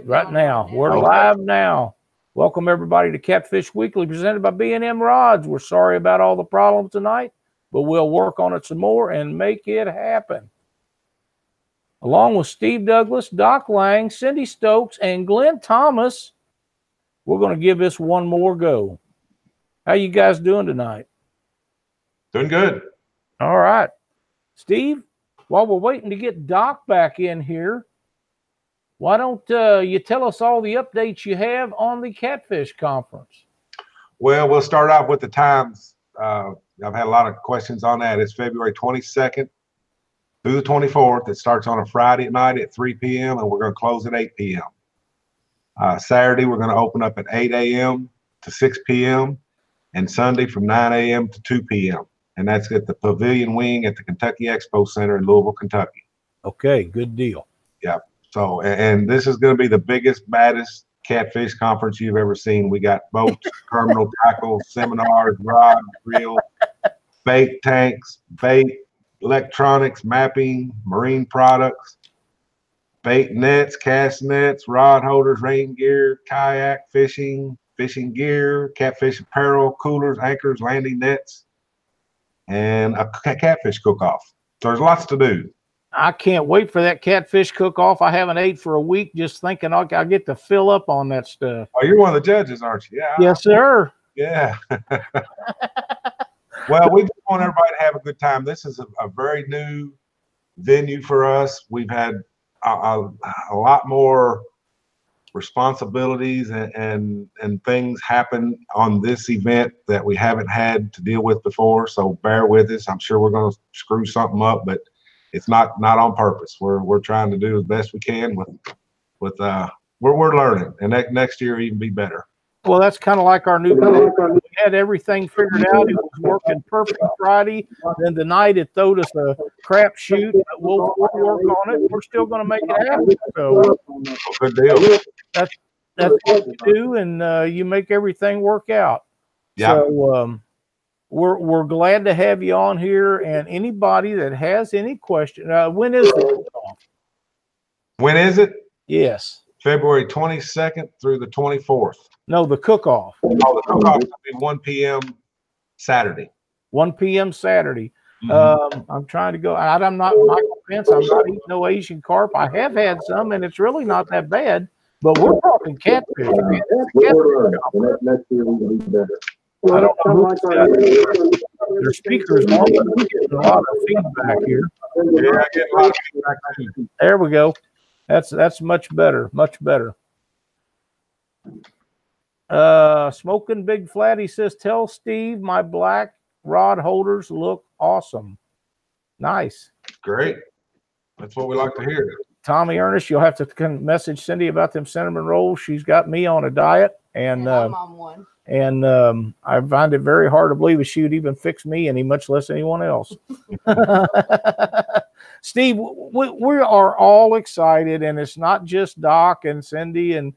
Right now. We're live now. Welcome everybody to Catfish Weekly, presented by B&M Rods. We're sorry about all the problems tonight, but we'll work on it some more and make it happen. Along with Steve Douglas, Doc Lang, Cindy Stokes, and Glen Thomas, we're going to give this one more go. How you guys doing tonight? Doing good. All right. Steve, while we're waiting to get Doc back in here, why don't you tell us all the updates you have on the Catfish Conference? Well, we'll start off with the times. I've had a lot of questions on that. It's February 22nd through the 24th. It starts on a Friday night at 3 p.m. and we're going to close at 8 p.m. Saturday, we're going to open up at 8 a.m. to 6 p.m. and Sunday from 9 a.m. to 2 p.m. And that's at the Pavilion Wing at the Kentucky Expo Center in Louisville, Kentucky. Okay, good deal. Yeah. So, and this is going to be the biggest, baddest catfish conference you've ever seen. We got boats, terminal tackle, seminars, rods, reels, bait tanks, bait, electronics, mapping, marine products, bait nets, cast nets, rod holders, rain gear, kayak fishing, fishing gear, catfish apparel, coolers, anchors, landing nets, and a catfish cook-off. So there's lots to do. I can't wait for that catfish cook-off. I haven't ate for a week just thinking I'll get to fill up on that stuff. Oh, you're one of the judges, aren't you? Yeah. Yes, sir. Yeah. Well, we just want everybody to have a good time. This is a very new venue for us. We've had a lot more responsibilities and things happen on this event that we haven't had to deal with before. So bear with us. I'm sure we're going to screw something up, but it's not on purpose. We're trying to do as best we can with we're learning, and next year even be better. Well, that's kind of like our new plan. We had everything figured out. It was working perfect Friday. Then tonight it throwed us a crap shoot. We'll work on it. We're still going to make it happen. So good deal. That's what you do, and you make everything work out. Yeah. So we're glad to have you on here. And anybody that has any question, when is it? When is it? Yes. February 22nd through the 24th. No, the cook-off. Oh, the cook-off will be 1 p.m. Saturday. 1 p.m. Saturday. I'm trying to go. I'm not Michael Pence. I'm not eating no Asian carp. I have had some, and it's really not that bad. But we're talking catfish. Man. Next year we will be better. I don't know who's their speakers on, but I'm getting a lot of feedback here. Yeah, I get a lot of feedback too. There we go. That's much better. Much better. Smoking Big Flat, he says, tell Steve my black rod holders look awesome. Nice. Great. That's what we like to hear. Tommy Ernest, you'll have to message Cindy about them cinnamon rolls. She's got me on a diet, and I'm on one. And I find it very hard to believe that she would even fix me any, much less anyone else. Steve, we are all excited, and it's not just Doc and Cindy and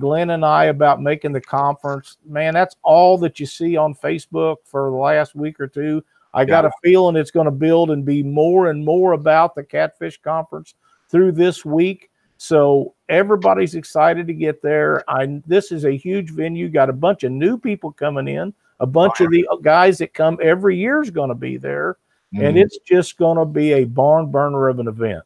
Glenn and I about making the conference. Man, that's all that you see on Facebook for the last week or two. I got a feeling it's going to build and be more and more about the Catfish Conference through this week. So everybody's excited to get there. This is a huge venue. Got a bunch of new people coming in. A bunch of the guys that come every year is going to be there. And it's just going to be a barn burner of an event.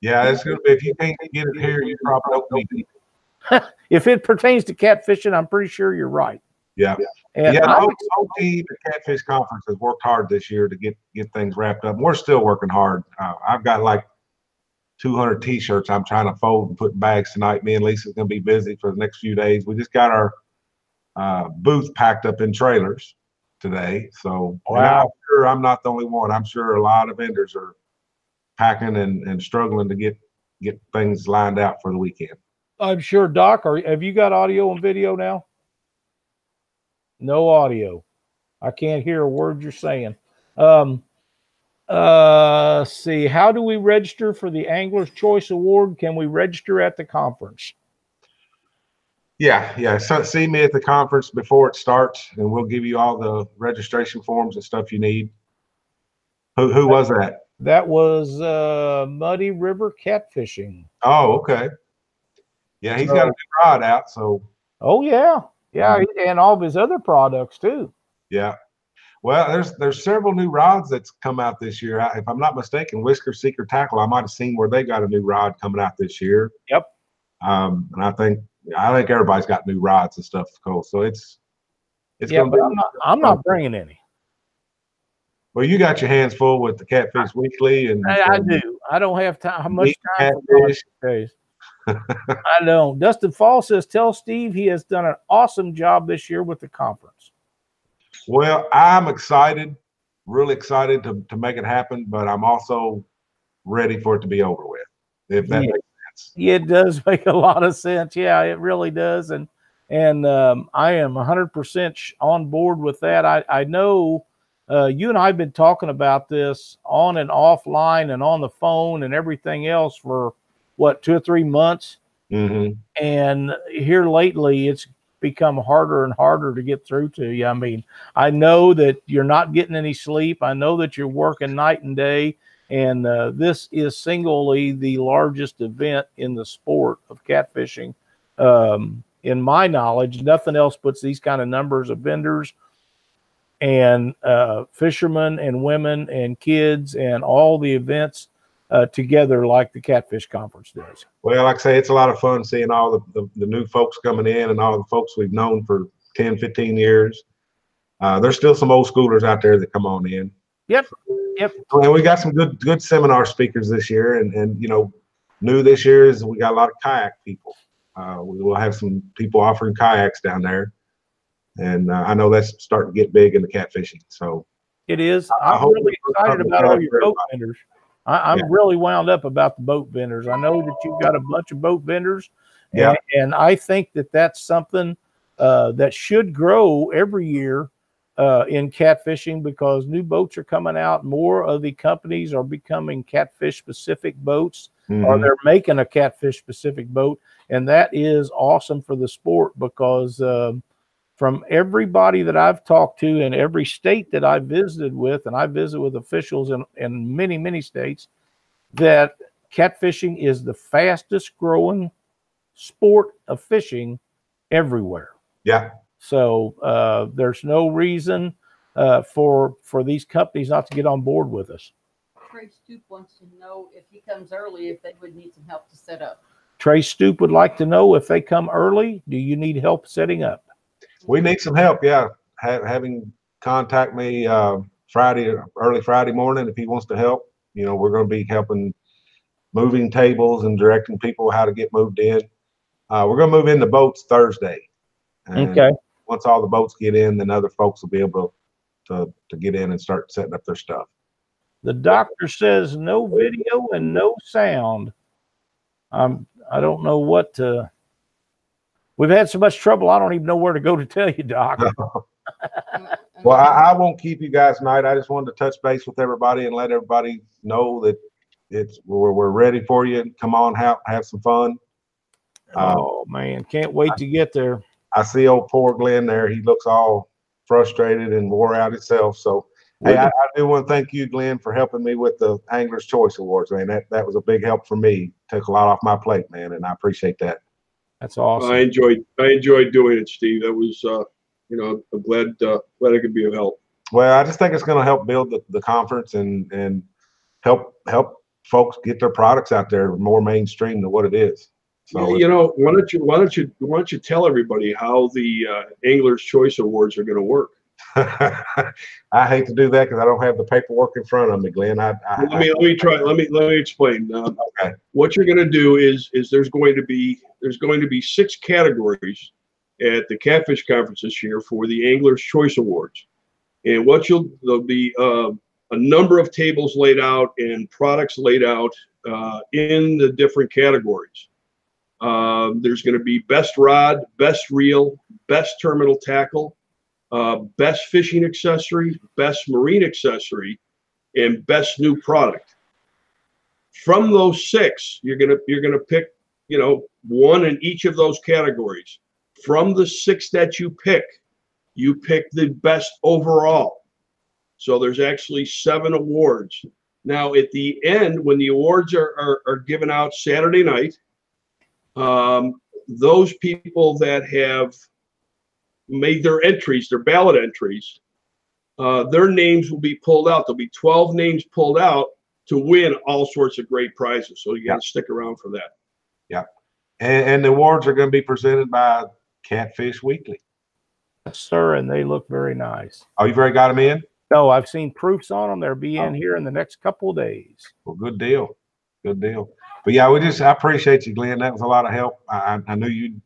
Yeah, it's going to be. If you can't get it here, you probably don't need it. If it pertains to catfishing, I'm pretty sure you're right. Yeah. And the whole team at Catfish Conference has worked hard this year to get things wrapped up. We're still working hard. I've got like 200 T-shirts I'm trying to fold and put in bags tonight. Me and Lisa's going to be busy for the next few days. We just got our booth packed up in trailers today. So I'm sure I'm not the only one. I'm sure a lot of vendors are packing and struggling to get things lined out for the weekend. I'm sure, Doc, have you got audio and video now? No audio. I can't hear a word you're saying. See, how do we register for the Angler's Choice Award? Can we register at the conference? Yeah. So see me at the conference before it starts, and we'll give you all the registration forms and stuff you need. Who was that? That was Muddy River Catfishing. Oh, okay. Yeah, he's got a new rod out. So. Oh yeah, yeah, and all of his other products too. Yeah. Well, there's several new rods that's come out this year. If I'm not mistaken, Whisker Seeker Tackle, I might have seen where they got a new rod coming out this year. Yep. And I think everybody's got new rods and stuff, Cole. So it's yeah, but I'm not bringing any. Well, you got your hands full with the Catfish Weekly, and I do. I don't have time. How much time for days? I don't. Dustin Fall says, "Tell Steve he has done an awesome job this year with the conference." Well, I'm excited, really excited to make it happen, but I'm also ready for it to be over with. If that makes sense. Yeah, it does make a lot of sense. Yeah, it really does, and I am 100% on board with that. I know you and I have been talking about this on and offline and on the phone and everything else for what, 2 or 3 months, and here lately it's become harder and harder to get through to you. I mean, I know that you're not getting any sleep. I know that you're working night and day. And this is singly the largest event in the sport of catfishing. In my knowledge, nothing else puts these kind of numbers of vendors and fishermen and women and kids and all the events together like the Catfish Conference does. Well, like I say, it's a lot of fun seeing all the new folks coming in and all the folks we've known for 10, 15 years. There's still some old schoolers out there that come on in. Yep. And we got some good seminar speakers this year, and you know, new this year is we got a lot of kayak people. We will have some people offering kayaks down there, and I know that's starting to get big in the catfishing. So it is. I'm really excited about all your boat vendors. I'm really wound up about the boat vendors. I know that you've got a bunch of boat vendors, and I think that that's something that should grow every year in catfishing, because new boats are coming out. More of the companies are becoming catfish specific boats, or they're making a catfish specific boat, and that is awesome for the sport, because from everybody that I've talked to in every state that I visited with, and I visit with officials in many, many states, that catfishing is the fastest growing sport of fishing everywhere. Yeah. So there's no reason for these companies not to get on board with us. Trey Stoop wants to know if he comes early, if they would need some help to set up. Trey Stoop would like to know, if they come early, do you need help setting up? We need some help, yeah. Having contact me early Friday morning if he wants to help. You know, we're going to be helping moving tables and directing people how to get moved in. We're going to move in the boats Thursday. And okay. Once all the boats get in, then other folks will be able to get in and start setting up their stuff. The doctor says no video and no sound. I don't know what to. We've had so much trouble, I don't even know where to go to tell you, Doc. Well, I won't keep you guys tonight. I just wanted to touch base with everybody and let everybody know that we're ready for you. Come on, have some fun. Oh man, can't wait to get there. I see old poor Glen there. He looks all frustrated and wore out himself. So hey, I do want to thank you, Glen, for helping me with the Angler's Choice Awards, man. That was a big help for me. Took a lot off my plate, man, and I appreciate that. That's awesome. I enjoyed doing it, Steve. That was, you know, I'm glad I could be of help. Well, I just think it's going to help build the conference and help folks get their products out there more mainstream than what it is. So you know, why don't you tell everybody how the Angler's Choice Awards are going to work? I hate to do that because I don't have the paperwork in front of me, Glen. Let me explain. Okay. What you're going to do is there's going to be 6 categories at the Catfish Conference this year for the Angler's Choice Awards, and there'll be a number of tables laid out and products laid out in the different categories. There's going to be best rod, best reel, best terminal tackle, best fishing accessory, best marine accessory, and best new product. From those 6, you're gonna pick, you know, one in each of those categories. From the 6 that you pick the best overall. So there's actually 7 awards. Now at the end, when the awards are given out Saturday night, those people that have made their entries, their ballot entries, their names will be pulled out. There'll be 12 names pulled out to win all sorts of great prizes. So you got to stick around for that. Yeah. And the awards are going to be presented by Catfish Weekly. Yes, sir, and they look very nice. Oh, you've already got them in? No, I've seen proofs on them. They'll be in here in the next couple of days. Well, good deal. Good deal. But yeah, I appreciate you, Glenn. That was a lot of help. I knew you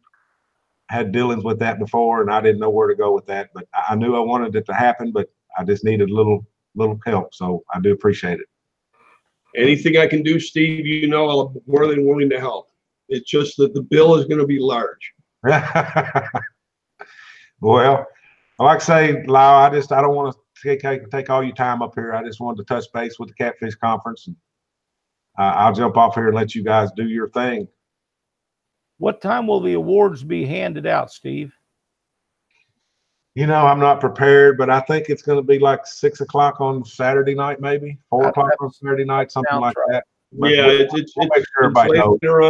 had dealings with that before, and I didn't know where to go with that, but I knew I wanted it to happen, but I just needed a little help. So I do appreciate it. Anything I can do, Steve, you know, I'm more than willing to help. It's just that the bill is going to be large. Well, like I say, Lyle, I don't want to take all your time up here. I just wanted to touch base with the Catfish Conference. And, I'll jump off here and let you guys do your thing. What time will the awards be handed out, Steve? You know, I'm not prepared, but I think it's going to be like 6 o'clock on Saturday night, maybe 4 o'clock on Saturday night, something like that. But yeah, it's later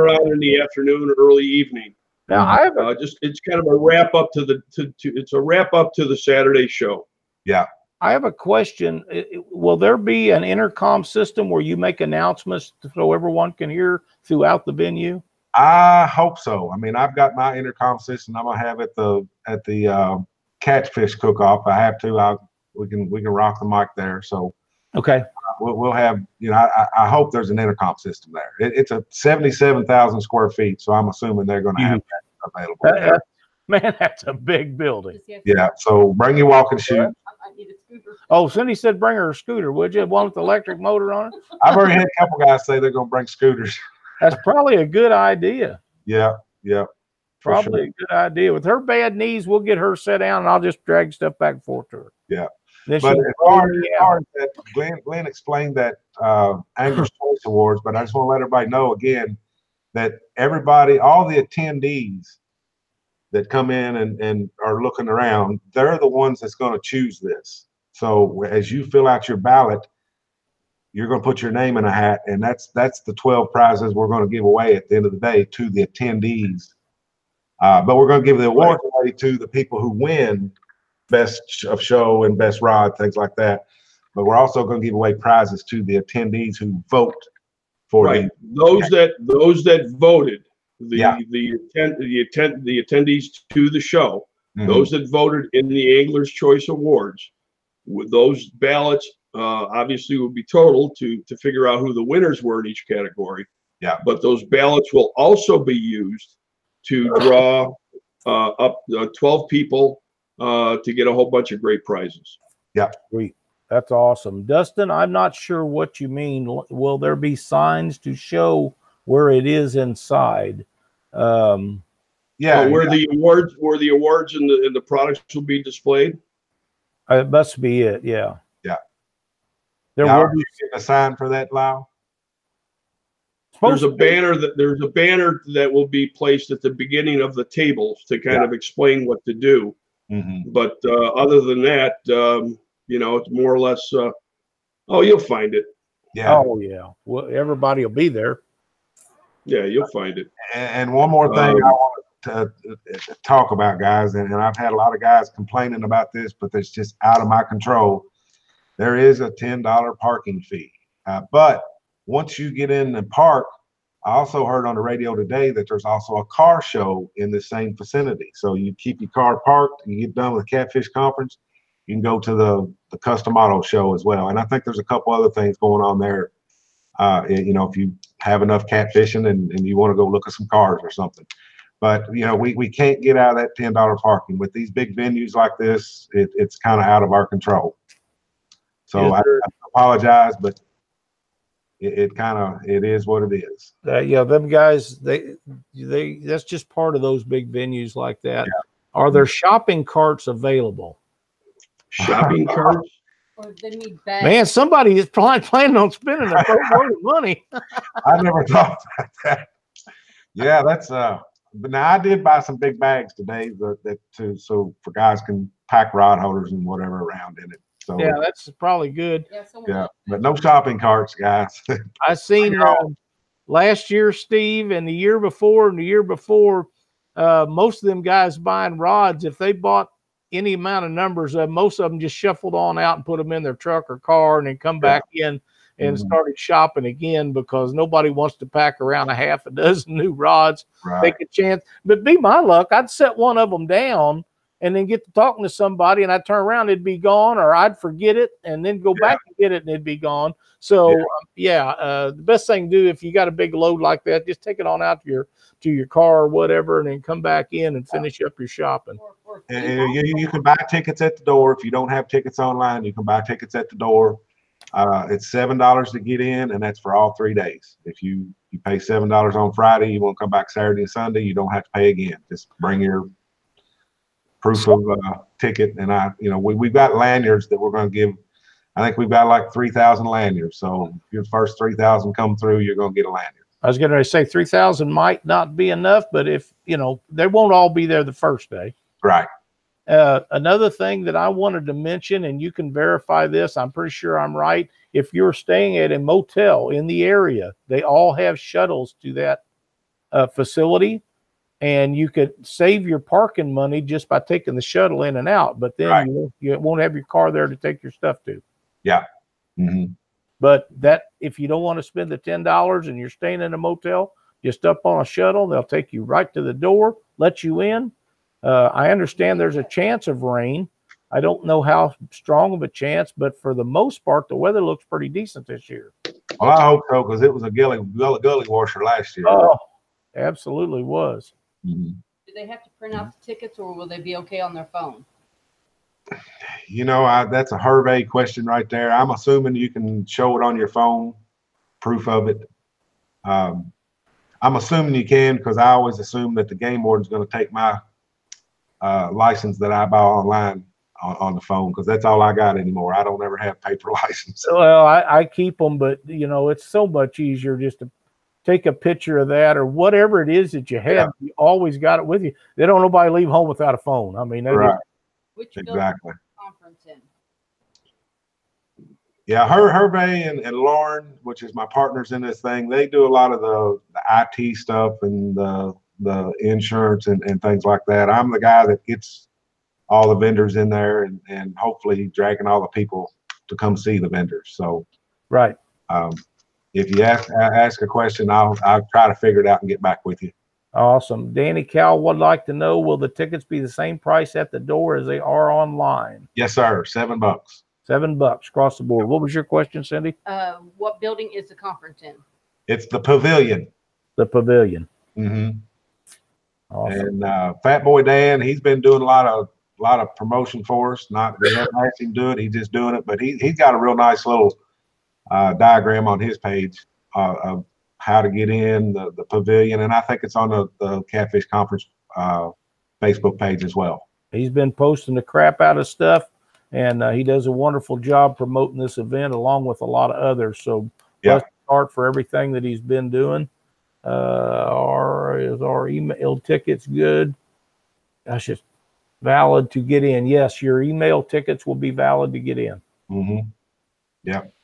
on in the afternoon, early evening. Now I have it's kind of a wrap up to the Saturday show. Yeah. I have a question. Will there be an intercom system where you make announcements so everyone can hear throughout the venue? I hope so. I mean, I've got my intercom system I'm gonna have at the Catfish cook-off. I have to. We can rock the mic there. So okay, we'll have. You know, I hope there's an intercom system there. It's a 77,000 square feet, so I'm assuming they're going to have that available. There. Man, that's a big building. Yeah. So bring your walking shoes. I need a scooter. Oh, Cindy said bring her a scooter, would you? One with the electric motor on it? I've already had a couple guys say they're going to bring scooters. That's probably a good idea. Yeah. Probably a good idea. With her bad knees, we'll get her set down, and I'll just drag stuff back and forth to her. Yeah. Then but as far as that, Glenn explained that Angler's Choice Awards, but I just want to let everybody know again that all the attendees that come in and are looking around, they're the ones that's going to choose this. So as you fill out your ballot, you're going to put your name in a hat, and that's the 12 prizes we're going to give away at the end of the day to the attendees. But we're going to give the award away to the people who win best of show and best rod, things like that. But we're also going to give away prizes to the attendees who vote for those that voted, the attendees to the show, those that voted in the Angler's Choice Awards, with those ballots obviously will be totaled to figure out who the winners were in each category. Yeah. But those ballots will also be used to draw up 12 people to get a whole bunch of great prizes. Yeah. Sweet. That's awesome. Dustin, I'm not sure what you mean. Will there be signs to show where it is inside? Where the awards and the products will be displayed? It must be it, yeah. Yeah. There will be a sign for that, Lyle? There's a banner that will be placed at the beginning of the tables to kind of explain what to do. But other than that, it's more or less. You'll find it. Yeah. Oh yeah. Well, everybody will be there. Yeah, you'll find it. And one more thing I want to talk about, guys, and I've had a lot of guys complaining about this, but it's just out of my control. There is a $10 parking fee, but once you get in and park, I also heard on the radio today that there's also a car show in the same vicinity. So you keep your car parked, you get done with the Catfish Conference, you can go to the custom auto show as well. And I think there's a couple other things going on there. If you have enough catfishing and you want to go look at some cars or something. But, we can't get out of that $10 parking. With these big venues like this, it's kind of out of our control. So I apologize, but it is what it is. Them guys, they that's just part of those big venues like that. Yeah. Are there shopping carts available? Shopping carts? Or they need bags. Man, somebody is planning on spending a boatload of money. I never thought about that. Yeah, that's but now I did buy some big bags today so for guys can pack rod holders and whatever around in it. So yeah, that's probably good. Yeah, but no shopping carts, guys. I seen last year, Steve, and the year before, most of them guys buying rods, if they bought any amount of numbers, most of them just shuffled on out and put them in their truck or car and then come back in and started shopping again, because nobody wants to pack around a half a dozen new rods, take a chance. But be my luck, I'd set one of them down and then get to talking to somebody, and I'd turn around, it'd be gone, or I'd forget it and then go back and get it and it'd be gone. So the best thing to do if you got a big load like that, just take it on out to your car or whatever, and then come back in and finish up your shopping. And you can buy tickets at the door. If you don't have tickets online, you can buy tickets at the door. It's $7 to get in, and that's for all 3 days. If you pay $7 on Friday, you won't come back Saturday and Sunday, you don't have to pay again. Just bring your proof of ticket, and we've got lanyards that we're going to give. I think we've got like 3,000 lanyards. So if your first 3,000 come through, you're going to get a lanyard. I was going to say 3,000 might not be enough, but if they won't all be there the first day. Right. Another thing that I wanted to mention, and you can verify this, I'm pretty sure I'm right. If you're staying at a motel in the area, they all have shuttles to that facility, and you could save your parking money just by taking the shuttle in and out. But then you won't have your car there to take your stuff to. Yeah. Mm-hmm. But if you don't want to spend the $10 and you're staying in a motel, just up on a shuttle, they'll take you right to the door, let you in. I understand there's a chance of rain. I don't know how strong of a chance, but for the most part, the weather looks pretty decent this year. Well, I hope so, because it was a gully washer last year. Oh, absolutely was. Mm-hmm. Do they have to print out the tickets, or will they be okay on their phone? That's a Hervé question right there. I'm assuming you can show it on your phone, proof of it. I'm assuming you can, because I always assume that the game warden's going to take my license that I buy online on the phone, because that's all I got anymore. I don't ever have paper license. Well, I keep them, but it's so much easier just to take a picture of that, or whatever it is that you have. Yeah. You always got it with you. They don't nobody leave home without a phone. I mean, right. Which exactly. Conference in? Yeah, Hervé and Lauren, which is my partners in this thing, they do a lot of the IT stuff and the insurance and things like that. I'm the guy that gets all the vendors in there and hopefully dragging all the people to come see the vendors. So, right. If you ask a question, I'll try to figure it out and get back with you. Awesome. Danny Cal would like to know, will the tickets be the same price at the door as they are online? Yes, sir. $7. $7 across the board. What was your question, Cindy? What building is the conference in? It's the Pavilion. The Pavilion. Mm-hmm. Awesome. And Fat Boy Dan, he's been doing a lot of promotion for us. We haven't asked him to do it. He's just doing it. But he's got a real nice little diagram on his page of how to get in the Pavilion, and I think it's on the Catfish Conference Facebook page as well. He's been posting the crap out of stuff, and he does a wonderful job promoting this event along with a lot of others. So bless his heart for everything that he's been doing. Is our email tickets good? That's just valid to get in. Yes, your email tickets will be valid to get in. Mm-hmm. Yep.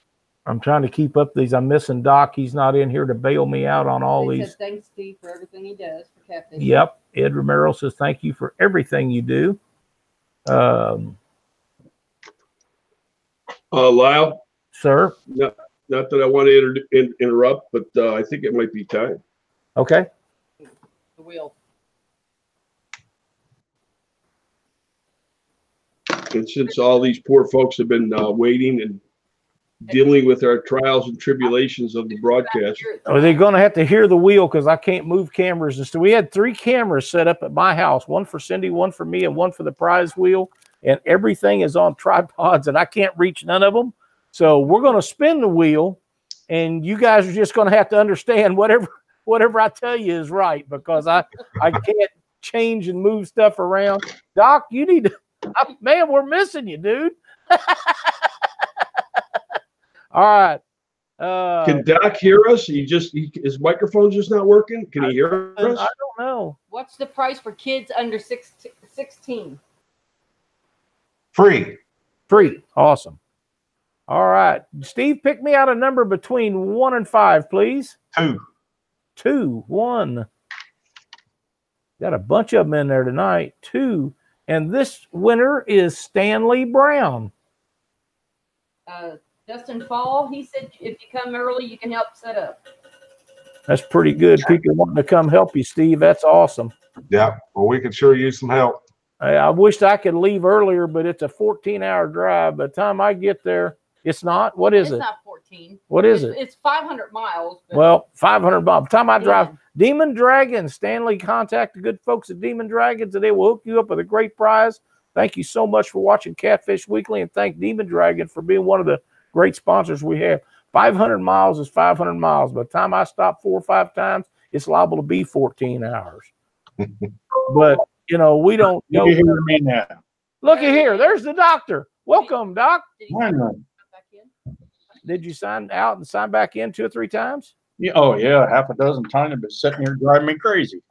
I'm trying to keep up these. I'm missing Doc. He's not in here to bail me out on all these. Said, thanks, Steve, for everything he does for Catfish. Yep. Ed Romero says, thank you for everything you do. Lyle? Sir? Not that I want to interrupt, but I think it might be time. Okay. The wheel. And since all these poor folks have been waiting and dealing with our trials and tribulations of the broadcast. Are they going to have to hear the wheel, because I can't move cameras? And so we had 3 cameras set up at my house, one for Cindy, one for me, and one for the prize wheel. And everything is on tripods, and I can't reach none of them. So we're going to spin the wheel, and you guys are just going to have to understand whatever I tell you is right, because I can't change and move stuff around. Doc, you need to, man, we're missing you, dude. All right. Can Doc hear us? His microphone's just not working. Can he hear us? I don't know. What's the price for kids under 16? Free. Awesome. All right. Steve, pick me out a number between 1 and 5, please. 2. 2, 1. Got a bunch of them in there tonight. 2. And this winner is Stanley Brown. Justin Fall, he said if you come early, you can help set up. That's pretty good. People wanting to come help you, Steve. That's awesome. Yeah. Well, we could sure use some help. I wished I could leave earlier, but it's a 14-hour drive. By the time I get there, it's not. What is it? It's not 14. What is it? It's 500 miles. Well, 500 miles. By the time I drive, Yeah. Demon Dragons. Stanley, contact the good folks at Demon Dragons, and they will hook you up with a great prize. Thank you so much for watching Catfish Weekly, and thank Demon Dragon for being one of the great sponsors we have. 500 miles is 500 miles. By the time I stop 4 or 5 times, it's liable to be 14 hours. But, you know, we don't You know. hear me now? Looky here. There's the doctor. Welcome, Doc. Did he Why come not? back in? Did you sign out and sign back in 2 or 3 times? Yeah, oh yeah, half a dozen times, but sitting here driving me crazy.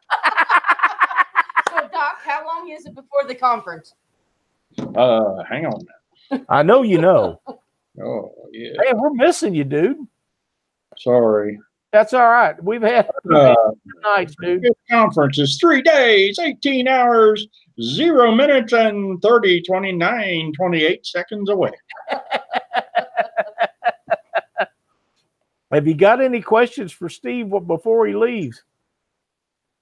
So, Doc, how long is it before the conference? Hang on now. I know you know. Oh yeah, Hey, we're missing you, dude. sorry. That's all right. We've had Uh, nights, dude. This conference is 3 days, 18 hours, 0 minutes, and 28 seconds away. Have you got any questions for Steve before he leaves?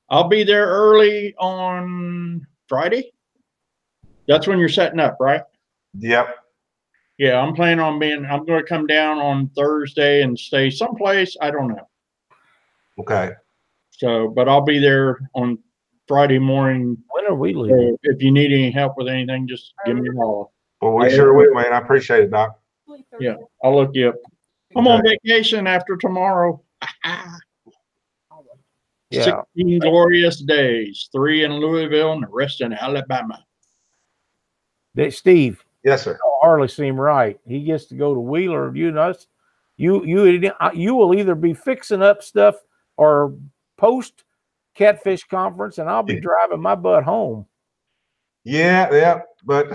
I'll be there early on Friday. That's when you're setting up, right? Yep. Yeah, I'm planning on I'm going to come down on Thursday and stay someplace. I don't know. Okay. So, but I'll be there on Friday morning. When are we leaving? So if you need any help with anything, just give me a call. Well, we sure will, man. I appreciate it, Doc. Yeah, I'll look you up. I'm on vacation after tomorrow. Yeah. 16 glorious days, 3 in Louisville and the rest in Alabama. Steve, Yes, sir. Harley seemed right. He gets to go to Wheeler. You know, you will either be fixing up stuff or post Catfish Conference, and I'll be driving my butt home. Yeah, but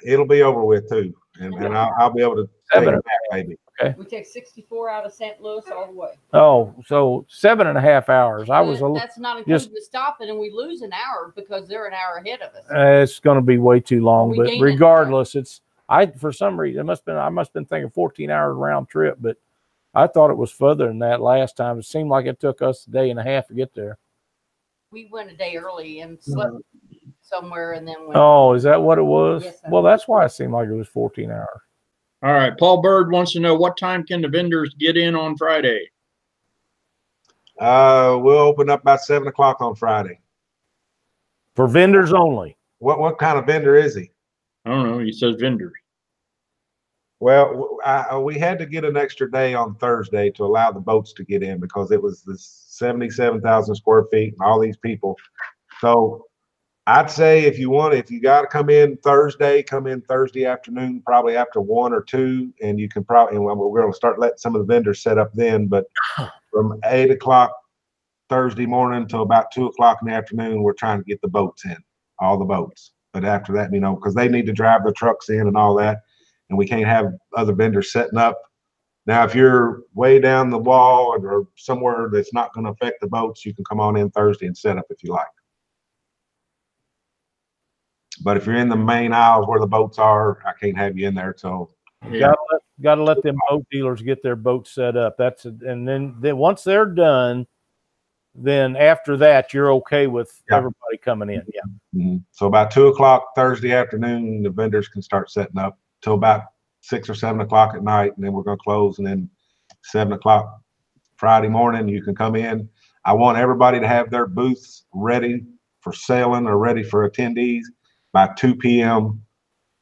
it'll be over with too, and I'll be able to take it back, maybe. Okay. We take 64 out of St. Louis all the way. Oh, so 7.5 hours. That's not including the stopping, and we lose an hour because they're an hour ahead of us. It's going to be way too long, We but gain it. regardless, for some reason, I must have been thinking 14 hours round trip, but I thought it was further than that last time. It seemed like it took us a day and a half to get there. We went a day early and slept somewhere, and then went. Oh, is that what it was? Yes, sir. Well, that's why it seemed like it was 14 hours. All right. Paul Bird wants to know what time can the vendors get in on Friday? We'll open up about 7 o'clock on Friday. For vendors only. What kind of vendor is he? I don't know. He says vendors. Well, we had to get an extra day on Thursday to allow the boats to get in because it was this 77,000 square feet and all these people. So I'd say if you got to come in Thursday afternoon, probably after 1 or 2, and you can probably, and we're going to start letting some of the vendors set up then. But from 8 o'clock Thursday morning till about 2 o'clock in the afternoon, we're trying to get the boats in, all the boats. But after that, because they need to drive the trucks in and all that, and we can't have other vendors setting up. Now, if you're way down the wall or somewhere that's not going to affect the boats, you can come on in Thursday and set up if you like. But if you're in the main aisles where the boats are, I can't have you in there till. Yeah. Got to let them boat dealers get their boats set up. And then once they're done, then after that you're okay with everybody coming in. Yeah. Mm-hmm. So about 2 o'clock Thursday afternoon, the vendors can start setting up till about 6 or 7 o'clock at night, and then we're going to close. And then 7 o'clock Friday morning, you can come in. I want everybody to have their booths ready for sailing or ready for attendees by 2 p.m.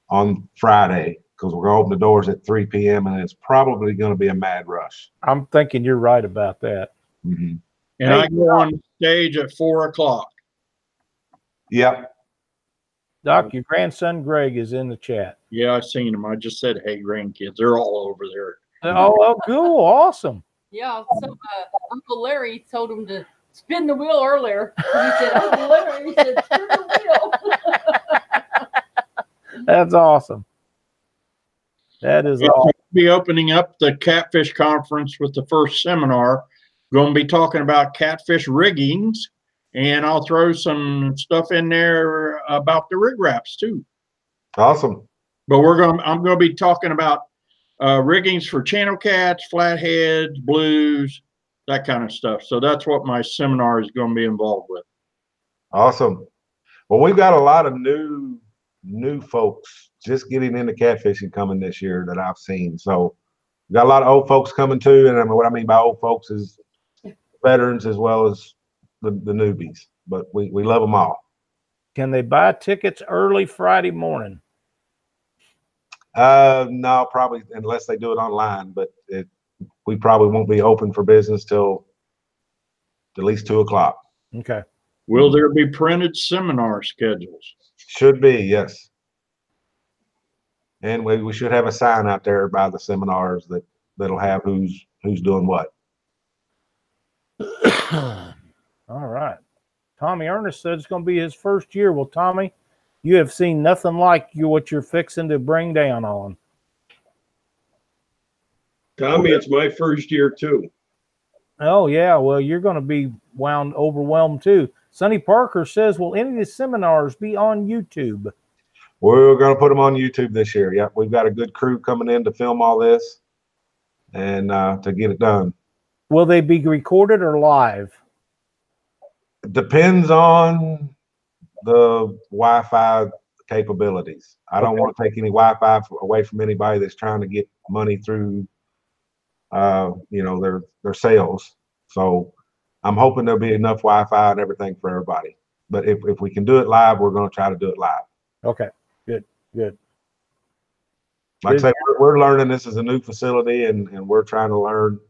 on Friday, because we're going to open the doors at 3 p.m. and it's probably going to be a mad rush. I'm thinking you're right about that. Mm-hmm. And I go on stage at 4 o'clock. Yep. Doc, your grandson Greg is in the chat. Yeah, I've seen him. I just said, hey, grandkids, they're all over there. Oh, cool. Awesome. Yeah, so Uncle Larry told him to spin the wheel earlier. He said, Uncle Larry said, spin the wheel. That's awesome. That is awesome. Be opening up the Catfish Conference with the first seminar going to be talking about catfish riggings, and I'll throw some stuff in there about the rig wraps too. Awesome. But I'm going to be talking about riggings for channel cats, flatheads, blues, that kind of stuff. So that's what my seminar is going to be involved with. Awesome. Well, we've got a lot of new folks just getting into catfishing coming this year that I've seen. So we've got a lot of old folks coming too. And what I mean by old folks is veterans as well as the newbies. But we love them all. Can they buy tickets early Friday morning? No, probably unless they do it online. But we probably won't be open for business till at least 2 o'clock. Okay. Will there be printed seminar schedules? Should be, yes. And we should have a sign out there by the seminars that'll have who's doing what. All right. Tommy Ernest said it's going to be his first year. Well, Tommy, you have seen nothing like what you're fixing to bring down on. Tommy, it's my first year too. Oh, yeah. Well, you're going to be overwhelmed too. Sonny Parker says, will any of the seminars be on YouTube? We're going to put them on YouTube this year. Yep. We've got a good crew coming in to film all this and to get it done. Will they be recorded or live? It depends on the Wi-Fi capabilities. I don't want to take any Wi-Fi away from anybody that's trying to get money through, their sales. So I'm hoping there'll be enough Wi-Fi and everything for everybody. But if we can do it live, we're going to try to do it live. Okay, good. Like I say, we're learning. This is a new facility, and we're trying to learn.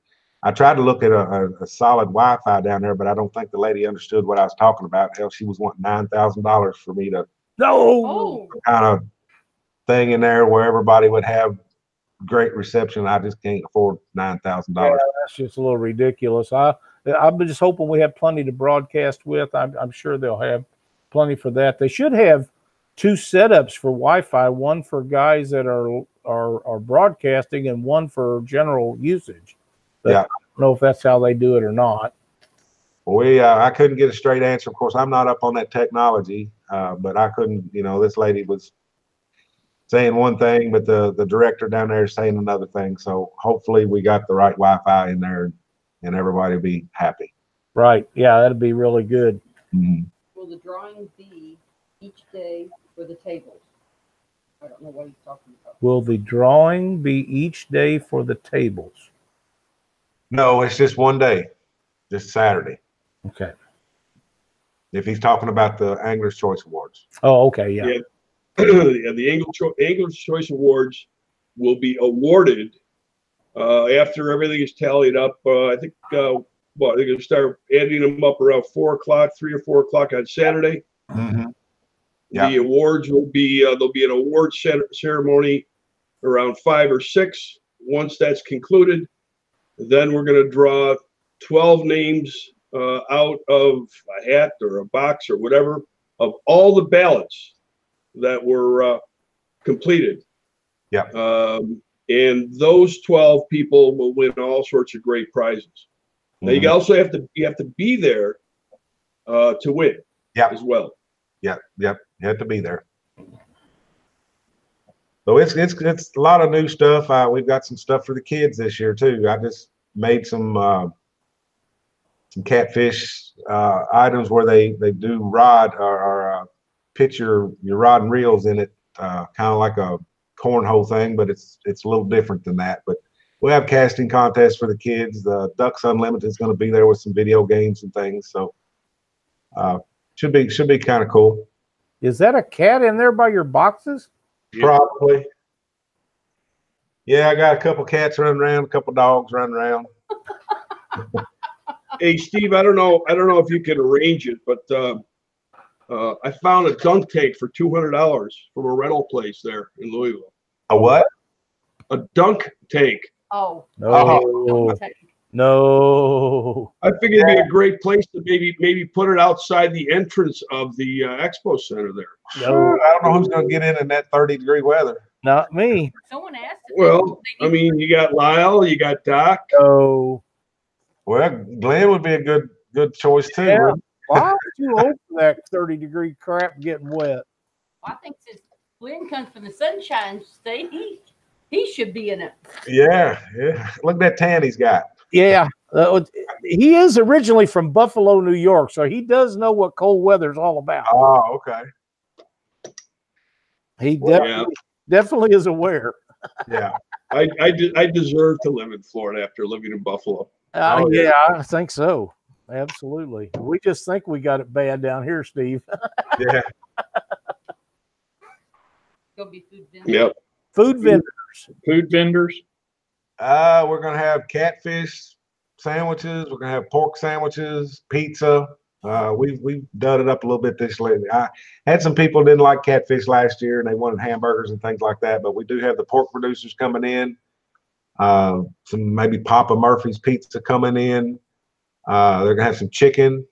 I tried to look at a solid Wi-Fi down there, but I don't think the lady understood what I was talking about. Hell, she was wanting $9,000 for me to kind of thing in there where everybody would have great reception. I just can't afford $9,000. Yeah, that's just a little ridiculous. I'm just hoping we have plenty to broadcast with. I'm sure they'll have plenty for that. They should have 2 setups for Wi-Fi, one for guys that are broadcasting and one for general usage. But yeah. I don't know if that's how they do it or not. Well, I couldn't get a straight answer. Of course, I'm not up on that technology, but I couldn't, this lady was saying one thing, but the director down there is saying another thing. So hopefully we got the right Wi-Fi in there and everybody will be happy. Right. Yeah, that'd be really good. Mm-hmm. Will the drawing be each day for the tables? I don't know what he's talking about. Will the drawing be each day for the tables? No, it's just one day, just Saturday. Okay. If he's talking about the Angler's Choice Awards. Oh, okay. Yeah. The Angler's Choice Awards will be awarded after everything is tallied up. I think they're going to start adding them up around 4 o'clock, 3 or 4 o'clock on Saturday. Mm-hmm. Yeah. The awards will be there'll be an award ceremony around 5 or 6. Once that's concluded, then we're going to draw 12 names out of a hat or a box or whatever of all the ballots that were completed. Yeah. And those 12 people will win all sorts of great prizes. Now you also have to be there to win. Yeah. As well. Yeah. Yep. You have to be there. So it's a lot of new stuff. We've got some stuff for the kids this year too. I just made some catfish items where they do rod or picture your rod and reels in it, kind of like a cornhole thing, but it's a little different than that. But we have casting contests for the kids. The Ducks Unlimited is going to be there with some video games and things. So should be kind of cool. Is that a cat in there by your boxes? Probably. Yeah, I got a couple cats running around, a couple dogs running around. Hey, Steve, I don't know if you can arrange it, but I found a dunk tank for $200 from a rental place there in Louisville. A what? A dunk tank. Oh. No. I figured it'd be a great place to maybe put it outside the entrance of the expo center there. No. I don't know who's going to get in that 30-degree weather. Not me. Someone asked. Well, I mean, you got Lyle, you got Doc. No. Well, Glen would be a good choice too. Yeah. wouldn't Well, I'm too old for that 30-degree crap getting wet. I think since Glenn comes from the Sunshine State, he should be in it. he? Yeah. Look at that tan he's got. Yeah. He is originally from Buffalo, New York, so he does know what cold weather's all about. Oh, okay. He Yeah. definitely is aware. Yeah. I deserve to live in Florida after living in Buffalo. Oh, Yeah, I think so. Absolutely. We just think we got it bad down here, Steve. Yeah. Go be food vendor. Yep. Food vendors. Food vendors. We're gonna have catfish sandwiches. We're gonna have pork sandwiches, pizza. We've done it up a little bit this lately. I had some people didn't like catfish last year and they wanted hamburgers and things like that, but we do have the pork producers coming in. Some maybe Papa Murphy's pizza coming in. They're gonna have some chicken.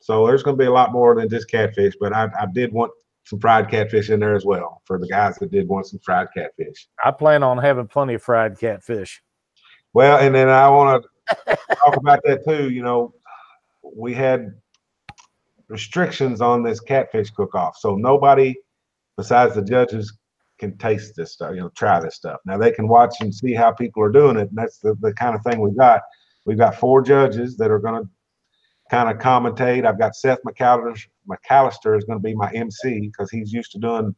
So there's gonna be a lot more than just catfish, but I did want some fried catfish in there as well for the guys that did want some fried catfish. I plan on having plenty of fried catfish. Well, and then I want to talk about that too. You know, we had restrictions on this catfish cook-off, so nobody besides the judges can taste this stuff. You know, try this stuff. Now they can watch and see how people are doing it, and that's the kind of thing we've got. We've got 4 judges that are going to kind of commentate. I've got Seth McAllister is going to be my MC because he's used to doing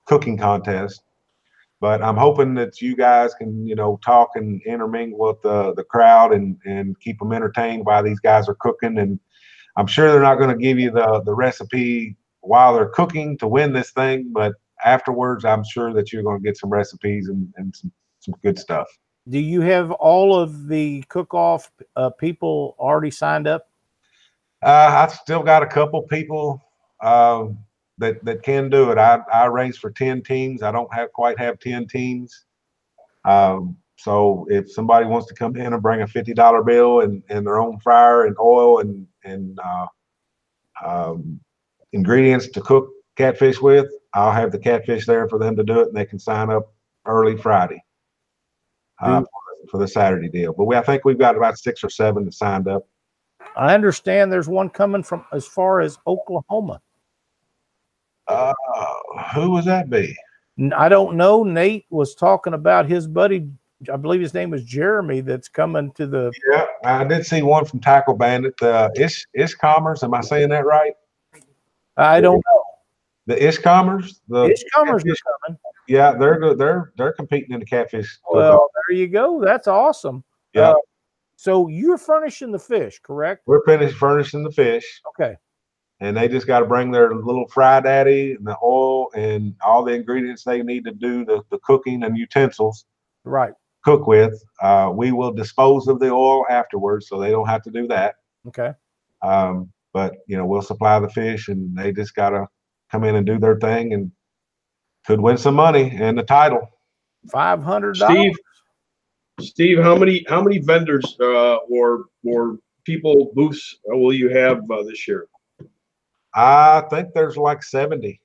cooking contests. But I'm hoping that you guys can, you know, talk and intermingle with the crowd and keep them entertained while these guys are cooking. And I'm sure they're not going to give you the recipe while they're cooking to win this thing, but afterwards, I'm sure that you're going to get some recipes and some good stuff. Do you have all of the cook-off people already signed up? I've still got a couple people that can do it. I arranged for 10 teams. I don't quite have 10 teams. So if somebody wants to come in and bring a $50 bill and their own fryer and oil and ingredients to cook catfish with, I'll have the catfish there for them to do it, and they can sign up early Friday for the Saturday deal. But I think we've got about 6 or 7 that signed up. I understand there's one coming from as far as Oklahoma. Who would that be? I don't know. Nate was talking about his buddy. I believe his name was Jeremy. That's coming to the. Yeah, I did see one from Tackle Bandit. Ishcommerce. Am I saying that right? I don't know. The Ishcommerce. The Ishcommerce is coming. Yeah, they're competing in the catfish. Well, there you go. That's awesome. Yeah. So you're furnishing the fish, correct? We're furnishing the fish. Okay. And they just got to bring their little fry daddy and the oil and all the ingredients they need to do the cooking and utensils. Right. Cook with. We will dispose of the oil afterwards, so they don't have to do that. Okay. But you know, we'll supply the fish, and they just got to come in and do their thing, and could win some money and the title. $500. Steve, how many vendors or people booths will you have this year? I think there's like 70.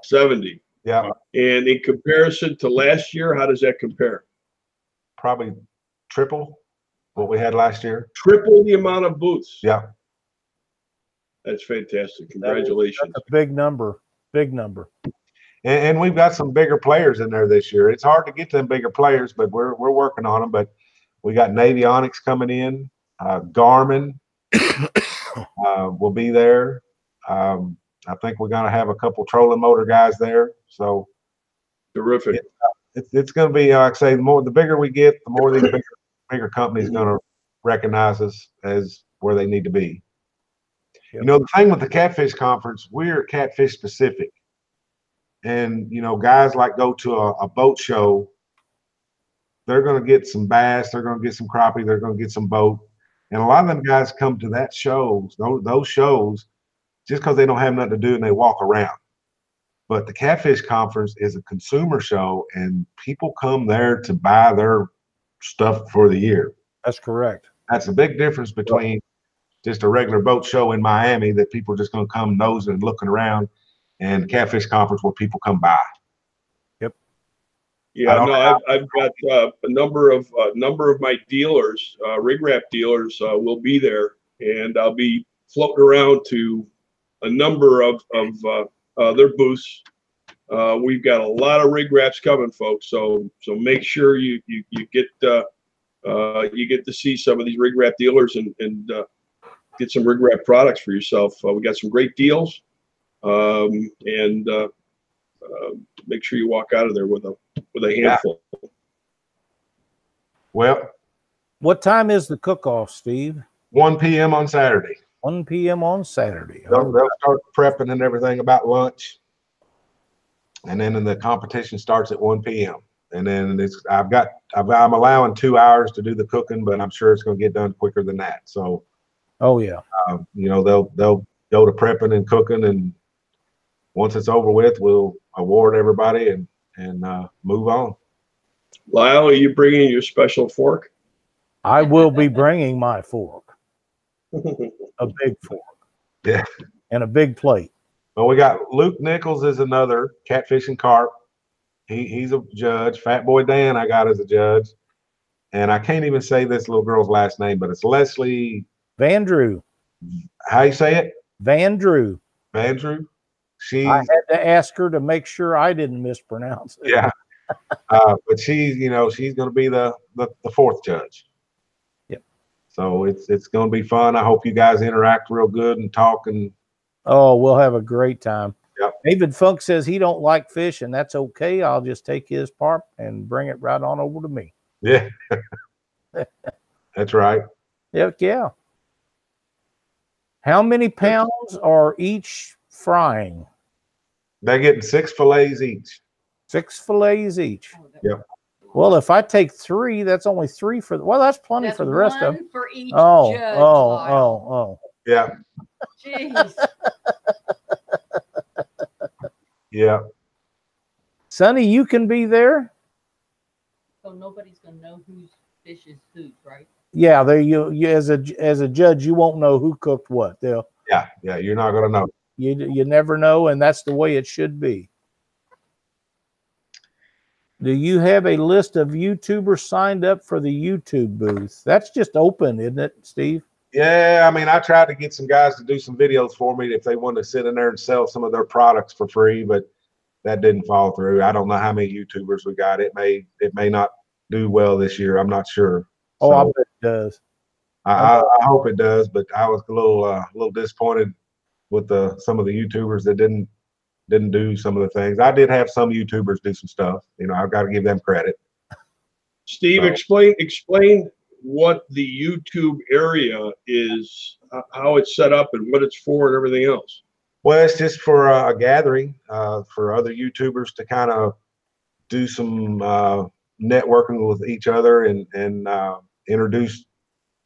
70. Yeah. And in comparison to last year, how does that compare? Probably triple what we had last year. Triple the amount of booths. Yeah. That's fantastic. Congratulations. That's a big number. Big number. And we've got some bigger players in there this year. It's hard to get them bigger players, but we're working on them. But we got Navionics coming in. Garmin will be there. I think we're going to have a couple trolling motor guys there. So terrific. It's going to be, like I say, the bigger we get, the more these bigger companies going to recognize us as where they need to be. Yep. You know, the thing with the Catfish Conference, we're catfish specific. And, you know, guys like go to a boat show, they're going to get some bass, they're going to get some crappie, they're going to get some boat. And a lot of them guys come to those shows just because they don't have nothing to do and they walk around. But the Catfish Conference is a consumer show, and people come there to buy their stuff for the year. That's correct. That's a big difference between just a regular boat show in Miami that people are just going to come nosing and looking around, and Catfish Conference where people come by. Yep. Yeah, no, I've got a number of my dealers, rig wrap dealers, will be there, and I'll be floating around to a number of their booths. We've got a lot of rig wraps coming, folks. So make sure you get to see some of these rig wrap dealers and get some rig wrap products for yourself. We got some great deals, and make sure you walk out of there with a handful. Yeah. Well, what time is the cook-off, Steve? 1 p.m. on Saturday. 1 p.m. on Saturday. They'll start prepping and everything about lunch, and then the competition starts at 1 p.m. And then I'm allowing 2 hours to do the cooking, but I'm sure it's going to get done quicker than that. So, oh yeah, they'll go to prepping and cooking, and once it's over with, we'll award everybody and move on. Lyle, are you bringing your special fork? I will be bringing my fork, a big fork, yeah, and a big plate. Well, we got Luke Nichols is another catfish and carp. He's a judge. Fat Boy Dan I got as a judge, and I can't even say this little girl's last name, but it's Leslie Vandrew. How you say it? Vandrew. Vandrew. I had to ask her to make sure I didn't mispronounce it. Yeah. But she's going to be the fourth judge. Yep. So it's going to be fun. I hope you guys interact real good and talk. And oh, we'll have a great time. Yep. David Funk says he don't like fish, and that's okay. I'll just take his part and bring it right on over to me. Yeah. That's right. Heck yeah. How many pounds are each frying? They're getting 6 fillets each. 6 fillets each. Yep. Well, if I take 3, that's only 3 for well, that's plenty for the rest of them. For each judge, Lyle. Yeah. Jeez. Yeah. Sonny, you can be there. So nobody's gonna know whose fish is whose, right? Yeah, there you as a judge, you won't know who cooked what. Yeah, you're not gonna know. You never know, and that's the way it should be. Do you have a list of YouTubers signed up for the YouTube booth? That's just open, isn't it, Steve? Yeah, I mean, I tried to get some guys to do some videos for me if they wanted to sit in there and sell some of their products for free, but that didn't fall through. I don't know how many YouTubers we got. It may not do well this year. I'm not sure. Oh, so, I bet it does. I hope it does, but I was a little disappointed with some of the YouTubers that didn't do some of the things. I did have some YouTubers do some stuff. I've got to give them credit. Steve, explain what the YouTube area is, how it's set up and what it's for and everything else. Well, it's just for a gathering for other YouTubers to kind of do some networking with each other and introduce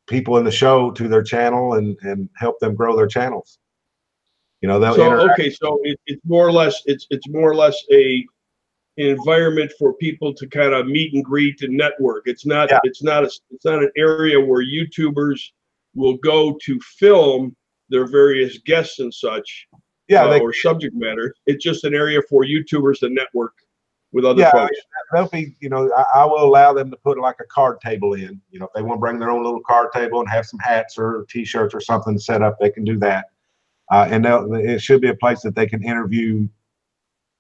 people in the show to their channel and help them grow their channels. So it's more or less a environment for people to kind of meet and greet and network. It's not an area where YouTubers will go to film their various guests and such, or subject matter. It's just an area for YouTubers to network with other folks. They'll be, I will allow them to put like a card table in. If they want to bring their own little card table and have some hats or T-shirts or something set up, they can do that. And it should be a place that they can interview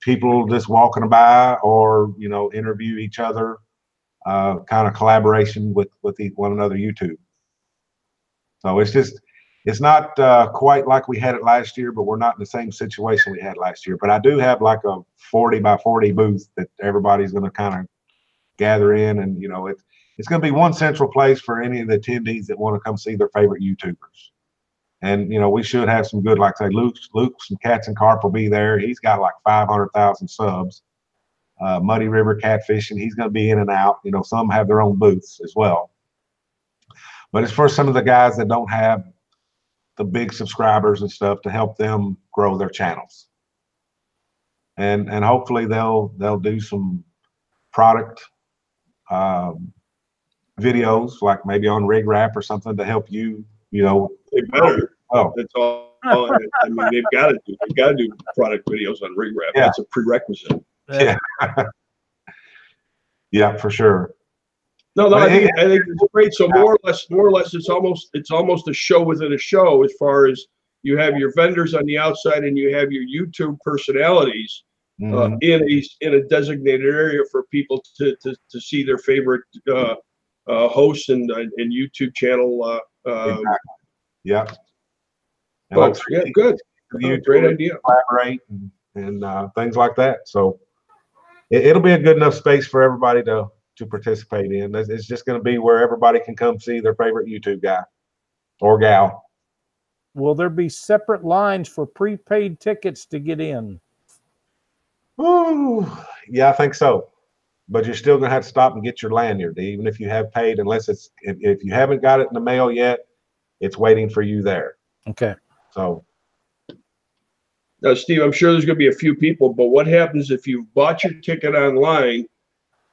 people just walking by, or interview each other, kind of collaboration with one another YouTube. So it's not quite like we had it last year, but we're not in the same situation we had last year. But I do have like a 40 by 40 booth that everybody's going to kind of gather in, and it's going to be one central place for any of the attendees that want to come see their favorite YouTubers. And we should have some good, like say Luke from Cats and Carp will be there. He's got like 500,000 subs. Muddy River Catfishing, he's going to be in and out. Some have their own booths as well. But it's for some of the guys that don't have the big subscribers and stuff, to help them grow their channels. And hopefully they'll do some product videos, like maybe on Rig Wrap or something, to help you. They better. Oh, that's all. I mean, they've got to do product videos on Rig Wrap. Yeah. That's a prerequisite. Yeah. Yeah, for sure. No, But I think it's great. So more or less, it's almost a show within a show. As far as you have your vendors on the outside, and you have your YouTube personalities in a designated area for people to see their favorite hosts and YouTube channel. Exactly. Yeah. But yeah, good. Great idea. Collaborate and things like that. So it'll be a good enough space for everybody to participate in. It's just going to be where everybody can come see their favorite YouTube guy or gal. Will there be separate lines for prepaid tickets to get in? Ooh, yeah, I think so. But you're still going to have to stop and get your lanyard, even if you have paid, unless if you haven't got it in the mail yet, it's waiting for you there. Okay. So. Now, Steve, I'm sure there's going to be a few people, but what happens if you've bought your ticket online,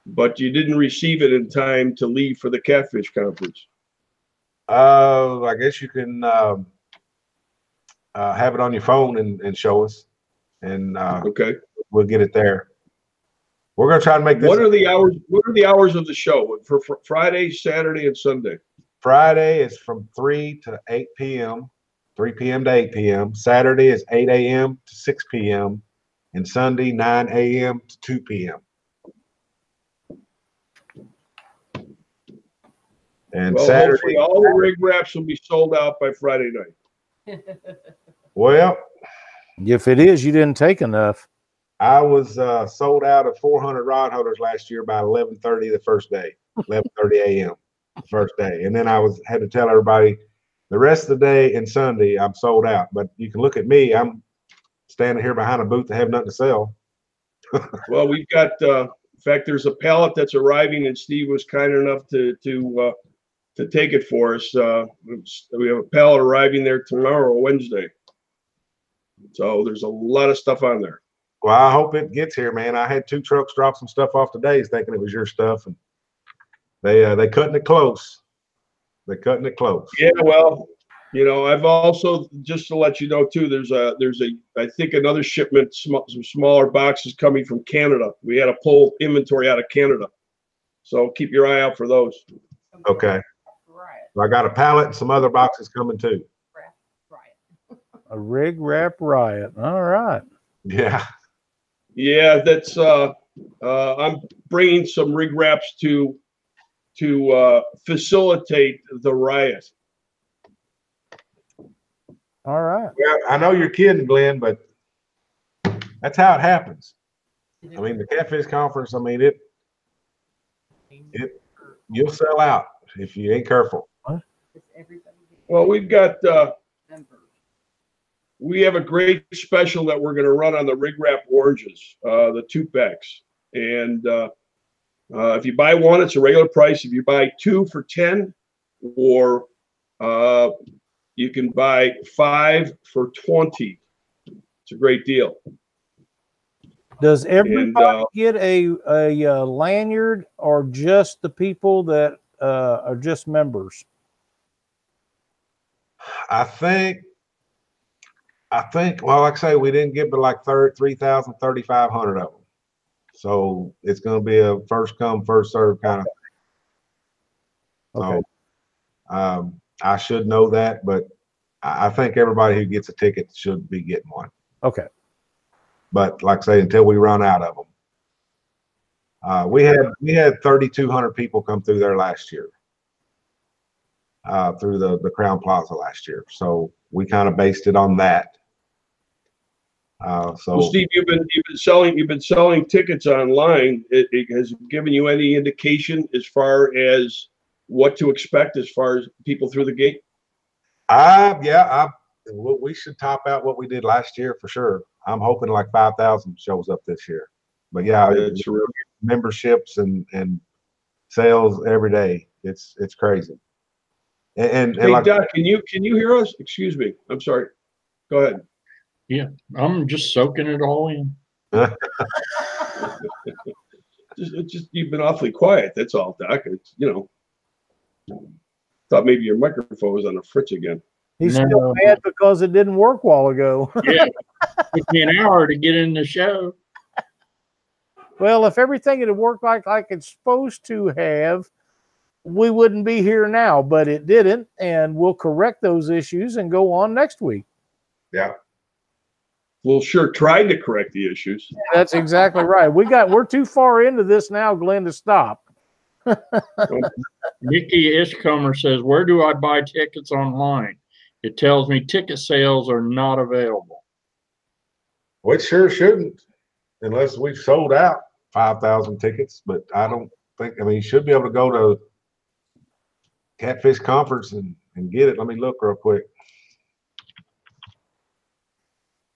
but you didn't receive it in time to leave for the Catfish conference? I guess you can have it on your phone and show us, and okay, we'll get it there. We're going to try to make this. What are the hours? What are the hours of the show for Friday, Saturday, and Sunday? Friday is from 3 to 8 p.m. 3 p.m. to 8 p.m. Saturday is 8 a.m. to 6 p.m. and Sunday 9 a.m. to 2 p.m. And well, Saturday, hopefully all the rig wraps will be sold out by Friday night. Well, if it is, you didn't take enough. I was sold out of 400 rod holders last year by 11:30 the first day, 11:30 a.m. the first day, and then I had to tell everybody the rest of the day and Sunday I'm sold out. But you can look at me; I'm standing here behind a booth that have nothing to sell. Well, we've got, in fact, there's a pallet that's arriving, and Steve was kind enough to take it for us. We have a pallet arriving there tomorrow, Wednesday. So there's a lot of stuff on there. Well, I hope it gets here, man. I had 2 trucks drop some stuff off today thinking it was your stuff, and they cutting it close. They're cutting it close. Yeah, well, I've also, just to let you know too, there's I think another shipment, some smaller boxes coming from Canada. We had to pull inventory out of Canada, so keep your eye out for those. Okay. So I got a pallet and some other boxes coming too. A rig wrap riot. All right. Yeah. Yeah, that's I'm bringing some rig wraps to facilitate the riot. All right. Yeah, I know you're kidding, Glenn, but that's how it happens. I mean, the Catfish Conference, I mean, you'll sell out if you ain't careful. Well, we have a great special that we're going to run on the rig wrap oranges, the 2-packs. And if you buy one, it's a regular price. If you buy 2 for 10, or you can buy 5 for 20. It's a great deal. Does everybody get a lanyard, or just the people that are just members? I think, well, like I say, we didn't get but like 3,000, 3,500 of them. So it's going to be a first come, first serve kind of thing. Okay. So I should know that, but I think everybody who gets a ticket should be getting one. Okay. But like I say, until we run out of them. We had 3,200 people come through there last year. Through the Crown Plaza last year. So we kind of based it on that. So well, Steve, you've been selling tickets online. It has given you any indication as far as what to expect as far as people through the gate? We should top out what we did last year for sure. I'm hoping like 5,000 shows up this year. But yeah, it's memberships and sales every day. It's crazy. And hey, like, Doc, can you hear us? Excuse me. I'm sorry. Go ahead. Yeah, I'm just soaking it all in. just you've been awfully quiet. That's all, Doc. It's, thought maybe your microphone was on the fritz again. He's still mad because it didn't work a while ago. Yeah, it took me an hour to get in the show. Well, if everything had worked like it's supposed to have, we wouldn't be here now, but it didn't, and we'll correct those issues and go on next week. Yeah. We'll sure try to correct the issues. That's exactly right. We're too far into this now, Glenn, to stop. Nikki Ishcomer says, where do I buy tickets online? It tells me ticket sales are not available. We sure shouldn't, unless we've sold out 5,000 tickets. But I don't think, I mean, you should be able to go to Catfish Conference and get it. Let me look real quick.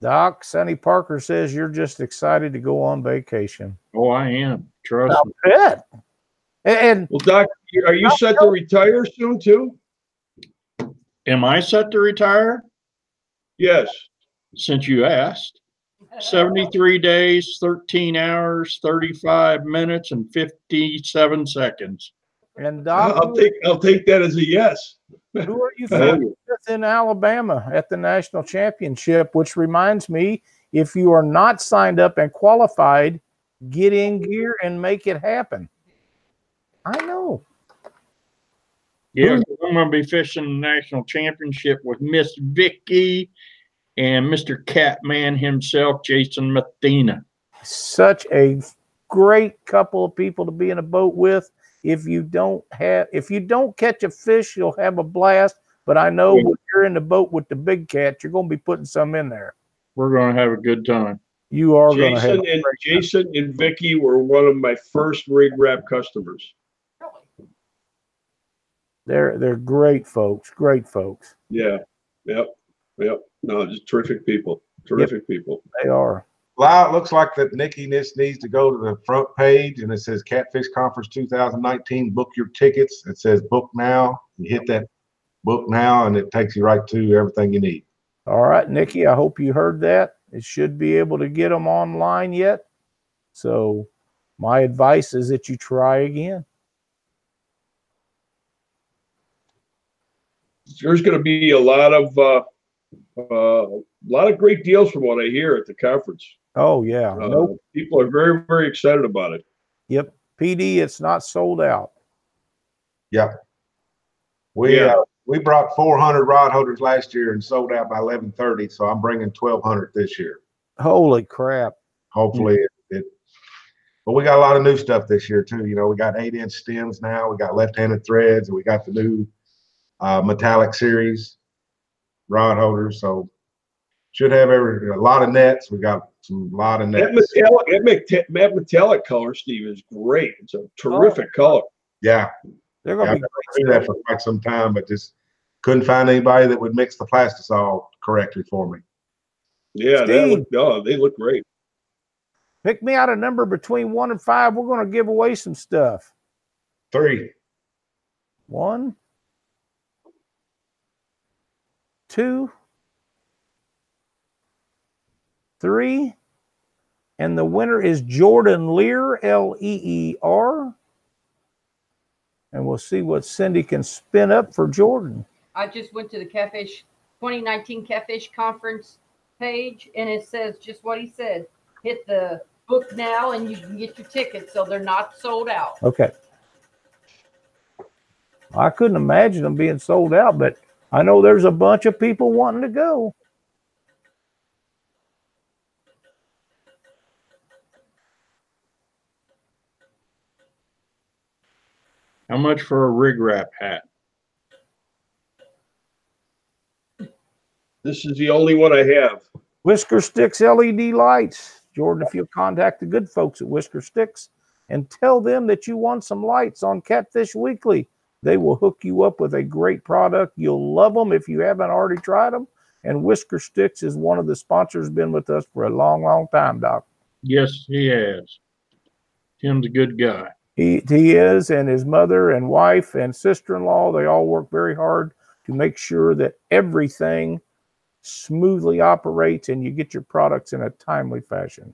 Doc, Sonny Parker says you're just excited to go on vacation. Oh, I am. Trust me. Bet. And Well, Doc, are you set to retire soon too? Am I set to retire? Yes. Since you asked. 73 days, 13 hours, 35 minutes, and 57 seconds. and Doc, I'll take that as a yes. who are you fighting with in Alabama at the national championship? Which reminds me, if you are not signed up and qualified, get in gear and make it happen. I know. Yeah, I'm going to be fishing the national championship with Miss Vicky and Mr. Catman himself, Jason Mathena. Such a great couple of people to be in a boat with. If you don't catch a fish, you'll have a blast. But I know when you're in the boat with the big cat, you're going to be putting some in there. We're going to have a good time. You are going to have. Jason and Vicky were one of my first rig wrap customers. They're great folks. Great folks. Yeah. Yep. No, just terrific people. Terrific people. They are. Well, it looks like that Nikki just needs to go to the front page, and it says Catfish Conference 2019. Book your tickets. It says book now. You hit that book now, and it takes you right to everything you need. All right, Nikki, I hope you heard that. It should be able to get them online yet. So my advice is that you try again. There's going to be a lot of great deals from what I hear at the conference. Oh, yeah. People are very, very excited about it. Yep. PD, it's not sold out. Yep. We brought 400 rod holders last year and sold out by 11:30. So I'm bringing 1,200 this year. Holy crap. Hopefully but we got a lot of new stuff this year too. You know, we got 8-inch stems now. We got left-handed threads, and we got the new metallic series rod holders. So should have a lot of nets. We got a lot of nets. That metallic color, Steve, is great. It's a terrific color. Yeah. They're going to be do that for quite some time, but just couldn't find anybody that would mix the plastisol correctly for me. Yeah, Steve, they look great. Pick me out a number between 1 and 5. We're going to give away some stuff. 3. 1, 2, 3. And the winner is Jordan Lear, Leer. And we'll see what Cindy can spin up for Jordan. I just went to the Catfish 2019 Catfish Conference page, and it says just what he said. Hit the book now, and you can get your tickets, so they're not sold out. Okay. I couldn't imagine them being sold out, but I know there's a bunch of people wanting to go. How much for a rig wrap hat? This is the only one I have. Whisker Sticks LED lights. Jordan, if you'll contact the good folks at Whisker Sticks and tell them that you want some lights on Catfish Weekly, they will hook you up with a great product. You'll love them if you haven't already tried them. And Whisker Sticks is one of the sponsors, been with us for a long, long time, Doc. Yes, he has. Tim's a good guy. He is, and his mother and wife and sister-in-law, they all work very hard to make sure that everything smoothly operates and you get your products in a timely fashion.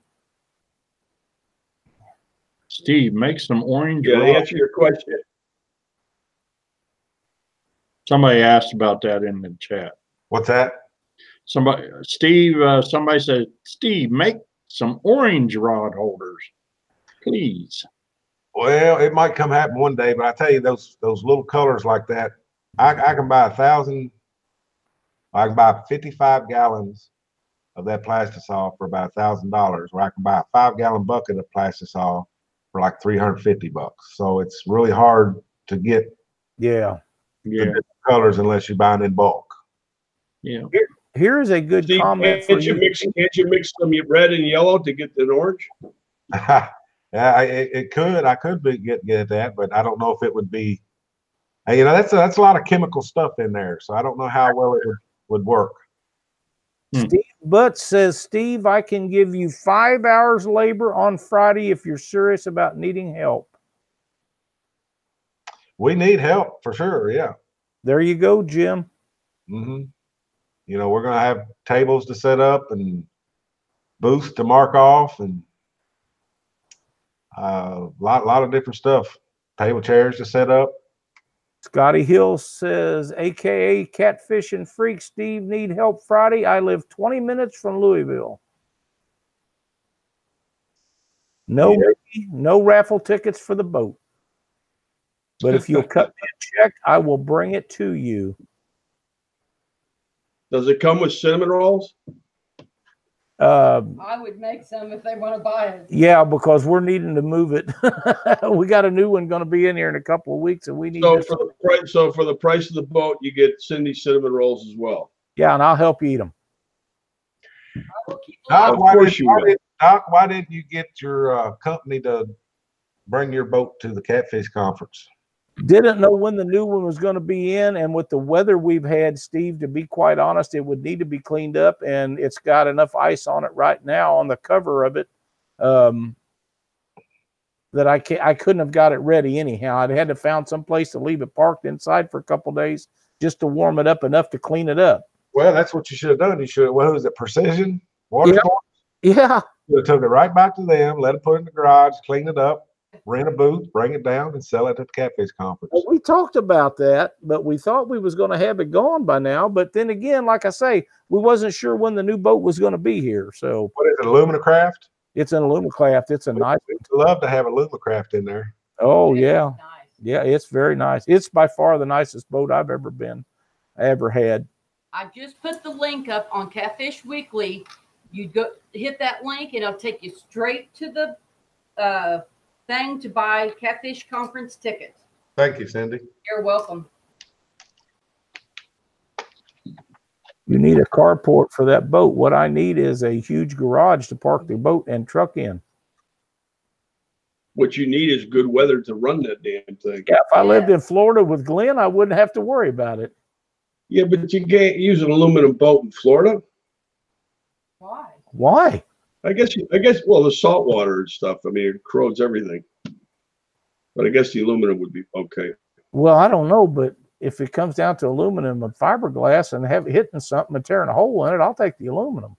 Steve, make some orange. Yeah, to answer your question. Somebody asked about that in the chat. What's that? Somebody said, Steve, make some orange rod holders. please. Well, it might come happen one day, but I tell you, those little colors like that, I can buy 1,000. I can buy 55 gallons of that plastisol for about $1,000, where I can buy a 5-gallon bucket of plastisol for like $350. So it's really hard to get Yeah. the different colors unless you buy it in bulk. Yeah. Here is a good Steve, comment for you. Can't you mix some red and yellow to get an orange? Yeah, it could. I could get that, but I don't know if it would be. You know, that's a lot of chemical stuff in there, so I don't know how well it would work. Steve Butts says, Steve, I can give you 5 hours labor on Friday if you're serious about needing help. We need help for sure. Yeah. There you go, Jim. Mm-hmm. You know, we're gonna have tables to set up and booths to mark off, and a lot of different stuff. Table chairs to set up. Scotty Hill says, AKA Catfish and Freak, Steve, need help Friday. I live 20 minutes from Louisville. No, no raffle tickets for the boat. But if you'll cut me a check, I will bring it to you. Does it come with cinnamon rolls? I would make some if they want to buy it. Yeah, because we're needing to move it. We got a new one going to be in here in a couple of weeks, and we need. So for the price of the boat, you get Cindy cinnamon rolls as well. Yeah, and I'll help you eat them. Doc, why didn't you get your company to bring your boat to the Catfish Conference? Didn't know when the new one was going to be in, and with the weather we've had, Steve, to be quite honest, it would need to be cleaned up, and it's got enough ice on it right now on the cover of it that I couldn't have got it ready anyhow. I'd had to find some place to leave it parked inside for a couple of days just to warm it up enough to clean it up. Well, that's what you should have done. You should have, what was it, Precision Water Sports? Yeah. You took it right back to them, let it put it in the garage, clean it up, rent a booth, bring it down, and sell it at the Catfish Conference. Well, we talked about that, but we thought we was going to have it gone by now. But then again, like I say, we wasn't sure when the new boat was going to be here. So what is it, Aluminacraft? It's an Aluminacraft. It's a nice. We'd love to have Aluminacraft in there. Oh yeah, Nice. yeah. It's very nice. It's by far the nicest boat I've ever had. I just put the link up on Catfish Weekly. You go hit that link, and it'll take you straight to the thing to buy Catfish Conference tickets. Thank you, Cindy. You're welcome. You need a carport for that boat. What I need is a huge garage to park the boat and truck in. What you need is good weather to run that damn thing. Yeah, if I lived in Florida with Glen, I wouldn't have to worry about it. Yeah, but you can't use an aluminum boat in Florida. Why? Why? I guess, well, the salt water and stuff, I mean, it corrodes everything. But I guess the aluminum would be okay. Well, I don't know, but if it comes down to aluminum and fiberglass and have it hitting something and tearing a hole in it, I'll take the aluminum.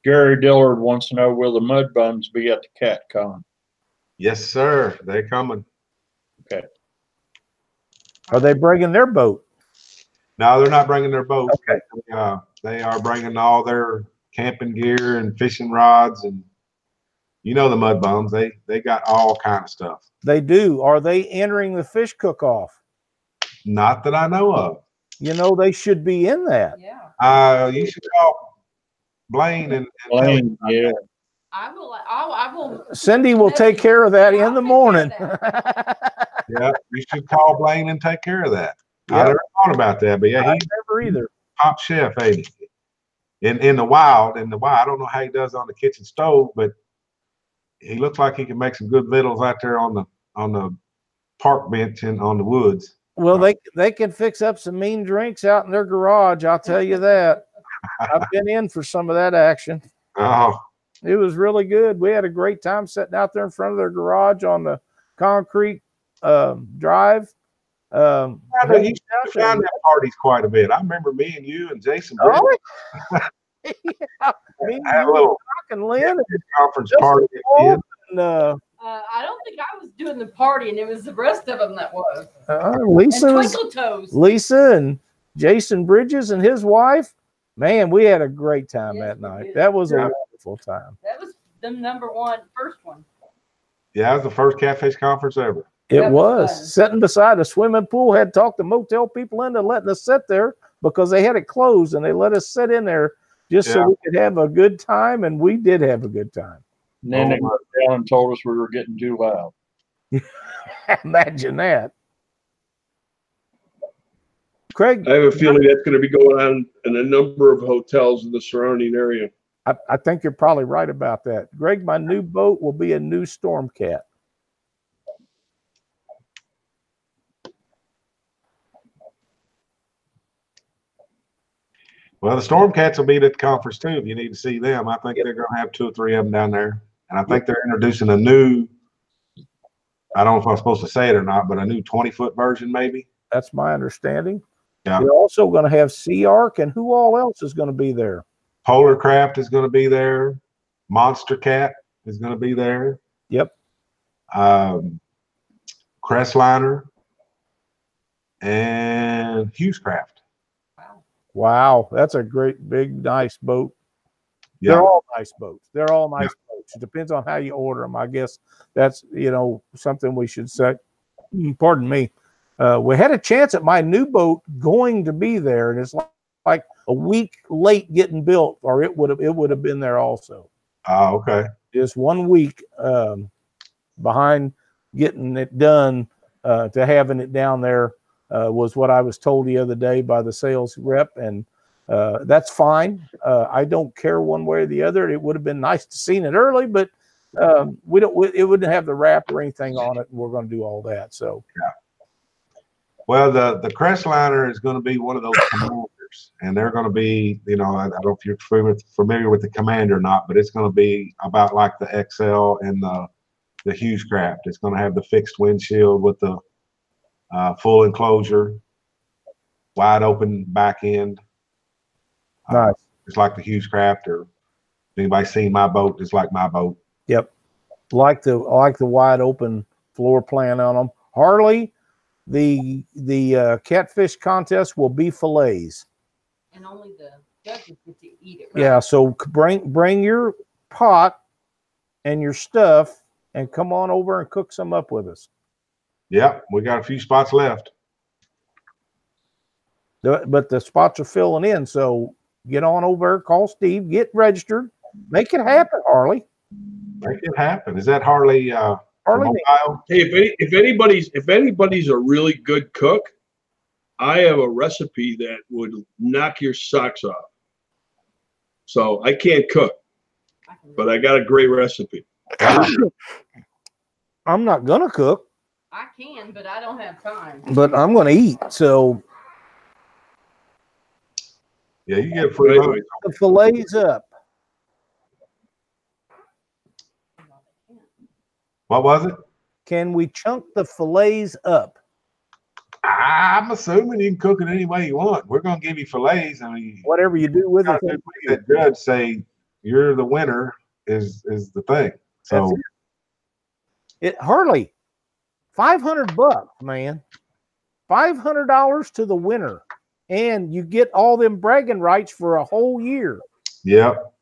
Gary Dillard wants to know, will the Mud Buns be at the CatCon? Yes, sir. They're coming. Okay. Are they bringing their boat? No, they're not bringing their boat. Okay. They are bringing all their camping gear and fishing rods, and you know the Mud Bums. They got all kind of stuff. They do. Are they entering the fish cook-off? Not that I know of. You know, they should be in that. Yeah. You should call Blaine and Blaine, yeah. I will. Cindy will take care of that in the morning. Yeah, you should call Blaine and take care of that. Yep. I never thought about that, but yeah, he's never either. Top chef, ain't he? In the wild, I don't know how he does on the kitchen stove, but he looks like he can make some good vittles out there on the park bench and on the woods. Well, they can fix up some mean drinks out in their garage. I'll tell you that. I've been in for some of that action. Oh, it was really good. We had a great time sitting out there in front of their garage on the concrete drive. You found that parties quite a bit. I remember me and you and Jason. Oh, yeah. Me had a little Lynn conference party. And, I don't think I was doing the party, and it was the rest of them that was. Lisa and Jason Bridges and his wife. Man, we had a great time that night. That was a wonderful time. That was the first one. Yeah, it was the first catfish conference ever. It That was was fun. sitting beside a swimming pool. Had talked the motel people into letting us sit there because they had it closed, and they let us sit in there just so we could have a good time, and we did have a good time. And then they went down and told us we were getting too loud. Imagine that. Craig, I have a feeling that's going to be going on in a number of hotels in the surrounding area. I think you're probably right about that. Greg, my new boat will be a new Stormcat. Well, the Stormcats will be at the conference too. If you need to see them, I think they're going to have 2 or 3 of them down there, and I think they're introducing a new. I don't know if I'm supposed to say it or not, but a new 20-foot version, maybe. That's my understanding. Yeah. They're also going to have Sea Arc, and who all else is going to be there? Polar Craft is going to be there. Monster Cat is going to be there. Yep. Crestliner and Hughescraft. Wow, that's a great, big, nice boat. Yeah. They're all nice boats. They're all nice boats. It depends on how you order them. I guess that's, something we should say. Pardon me. We had a chance at my new boat going to be there, and it's like a week late getting built, or it would have been there also. Oh, okay. Just 1 week behind getting it done to having it down there was what I was told the other day by the sales rep, and that's fine. I don't care one way or the other. It would have been nice to seen it early, but it wouldn't have the wrap or anything on it, and we're going to do all that. So yeah. Well, the Crestliner is going to be one of those commanders, and they're going to be, I don't know if you're familiar with the Commander or not, but it's going to be about like the XL and the Hughescraft. It's going to have the fixed windshield with the full enclosure, wide open back end. Nice. It's like the Hughescraft, or anybody seen my boat? It's like my boat. Yep. Like the wide open floor plan on them. Harley, the catfish contest will be fillets. And only the judges get to eat it. Right? Yeah, so bring your pot and your stuff and come on over and cook some up with us. Yep, we got a few spots left. But the spots are filling in, so get on over, call Steve, get registered, make it happen, Harley. Make it happen. Is that Harley? Harley. Hey, if anybody's a really good cook, I have a recipe that would knock your socks off. So I can't cook, but I got a great recipe. I'm not gonna cook. I can, but I don't have time. But I'm gonna eat. So yeah, you get free. The fillets up. What was it? Can we chunk the fillets up? I'm assuming you can cook it any way you want. We're going to give you fillets. I mean, whatever you do with it. That judge say you're the winner is the thing. So Harley, $500, man. $500 to the winner, and you get all them bragging rights for a whole year. Yep.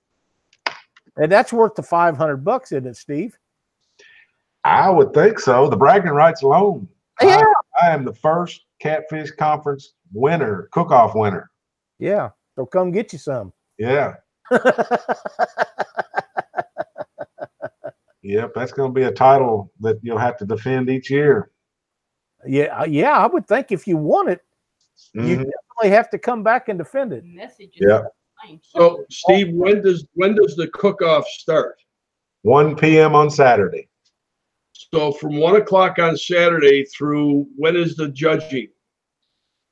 And that's worth the $500, isn't it, Steve? I would think so. The bragging rights alone. Yeah. I am the first Catfish Conference winner, cook-off winner. Yeah. So come get you some. Yeah. Yep. That's going to be a title that you'll have to defend each year. Yeah. I would think if you won it, you definitely have to come back and defend it. Yeah. So, Steve, when does the cook-off start? 1 p.m. on Saturday. So from 1 o'clock on Saturday through when is the judging?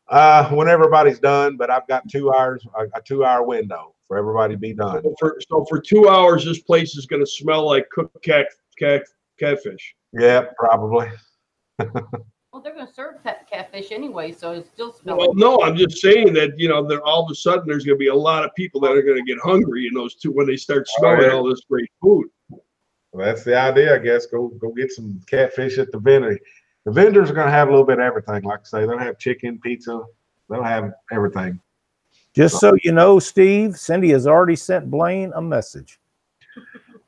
When everybody's done, but I've got 2 hours, a 2-hour window for everybody to be done. So for 2 hours, this place is going to smell like cooked catfish. Yeah, probably. Well, they're going to serve catfish anyway, so it still smells. Well, no, I'm just saying that there all of a sudden there's going to be a lot of people that are going to get hungry in those two when they start smelling all this great food. Well, that's the idea, I guess. Go get some catfish at the vendor. The vendors are going to have a little bit of everything. Like I say, they'll have chicken, pizza. They'll have everything. Just so you know, Steve, Cindy has already sent Blaine a message.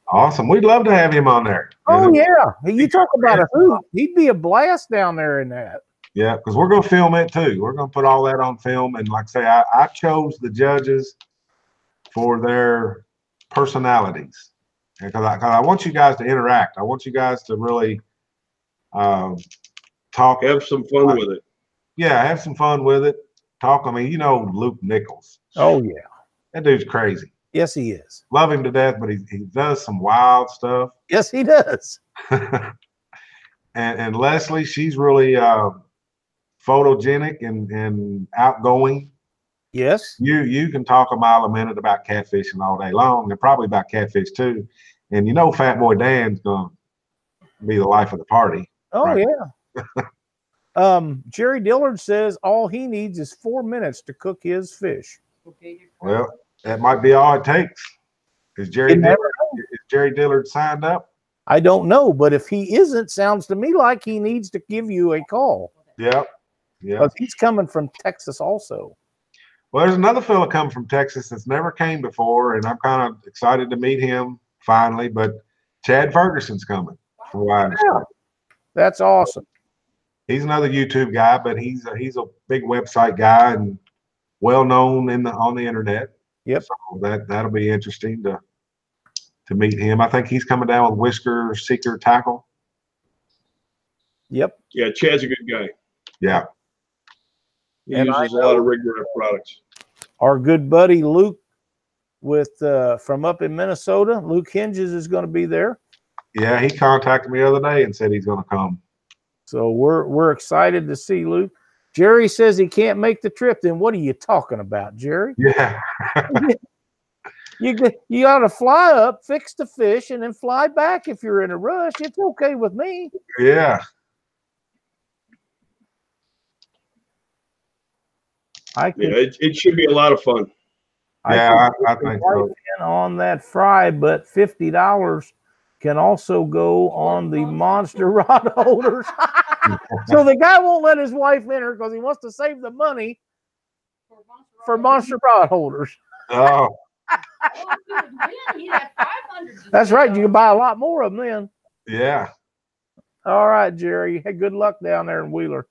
Awesome. We'd love to have him on there. Oh yeah, you talk about a hoot. He'd be a blast down there in that. Yeah, because we're going to film it too. We're going to put all that on film. And like I say, I chose the judges for their personalities, because I want you guys to interact. I want you guys to really talk. Have some fun with it. Yeah, have some fun with it. Talk. I mean, you know, Luke Nichols. Oh yeah, that dude's crazy. Yes, he is. Love him to death, but he does some wild stuff. Yes, he does. and Leslie, she's really photogenic and outgoing. Yes. You can talk a mile a minute about catfishing all day long, and probably about catfish too. And you know, Fat Boy Dan's gonna be the life of the party. Oh right? Yeah. Jerry Dillard says all he needs is 4 minutes to cook his fish. Well, that might be all it takes. Is Jerry Dillard signed up? I don't know, but if he isn't, sounds to me like he needs to give you a call. Yep. Yeah. But he's coming from Texas also. Well, there's another fella coming from Texas that's never came before, and I'm kind of excited to meet him finally. But Chad Ferguson's coming. From what I understand. That's awesome. He's another YouTube guy, but he's a big website guy and well known on the internet. Yep. So that'll be interesting to meet him. I think he's coming down with Whisker Seeker Tackle. Yep. Yeah, Chad's a good guy. Yeah. He uses a lot of rig wrap products. Our good buddy Luke from up in Minnesota, Luke Hinges, is going to be there. Yeah, he contacted me the other day and said he's going to come. So we're excited to see Luke. Jerry says he can't make the trip. Then what are you talking about, Jerry? Yeah. You ought to fly up, fix the fish, and then fly back if you're in a rush. It's okay with me. Yeah. It should be a lot of fun. Yeah, I think so. On that fry, but $50 can also go on the monster rod holders. So the guy won't let his wife enter because he wants to save the money for monster rod holders. Oh. That's right. You can buy a lot more of them then. Yeah. All right, Jerry. Hey, good luck down there in Wheeler.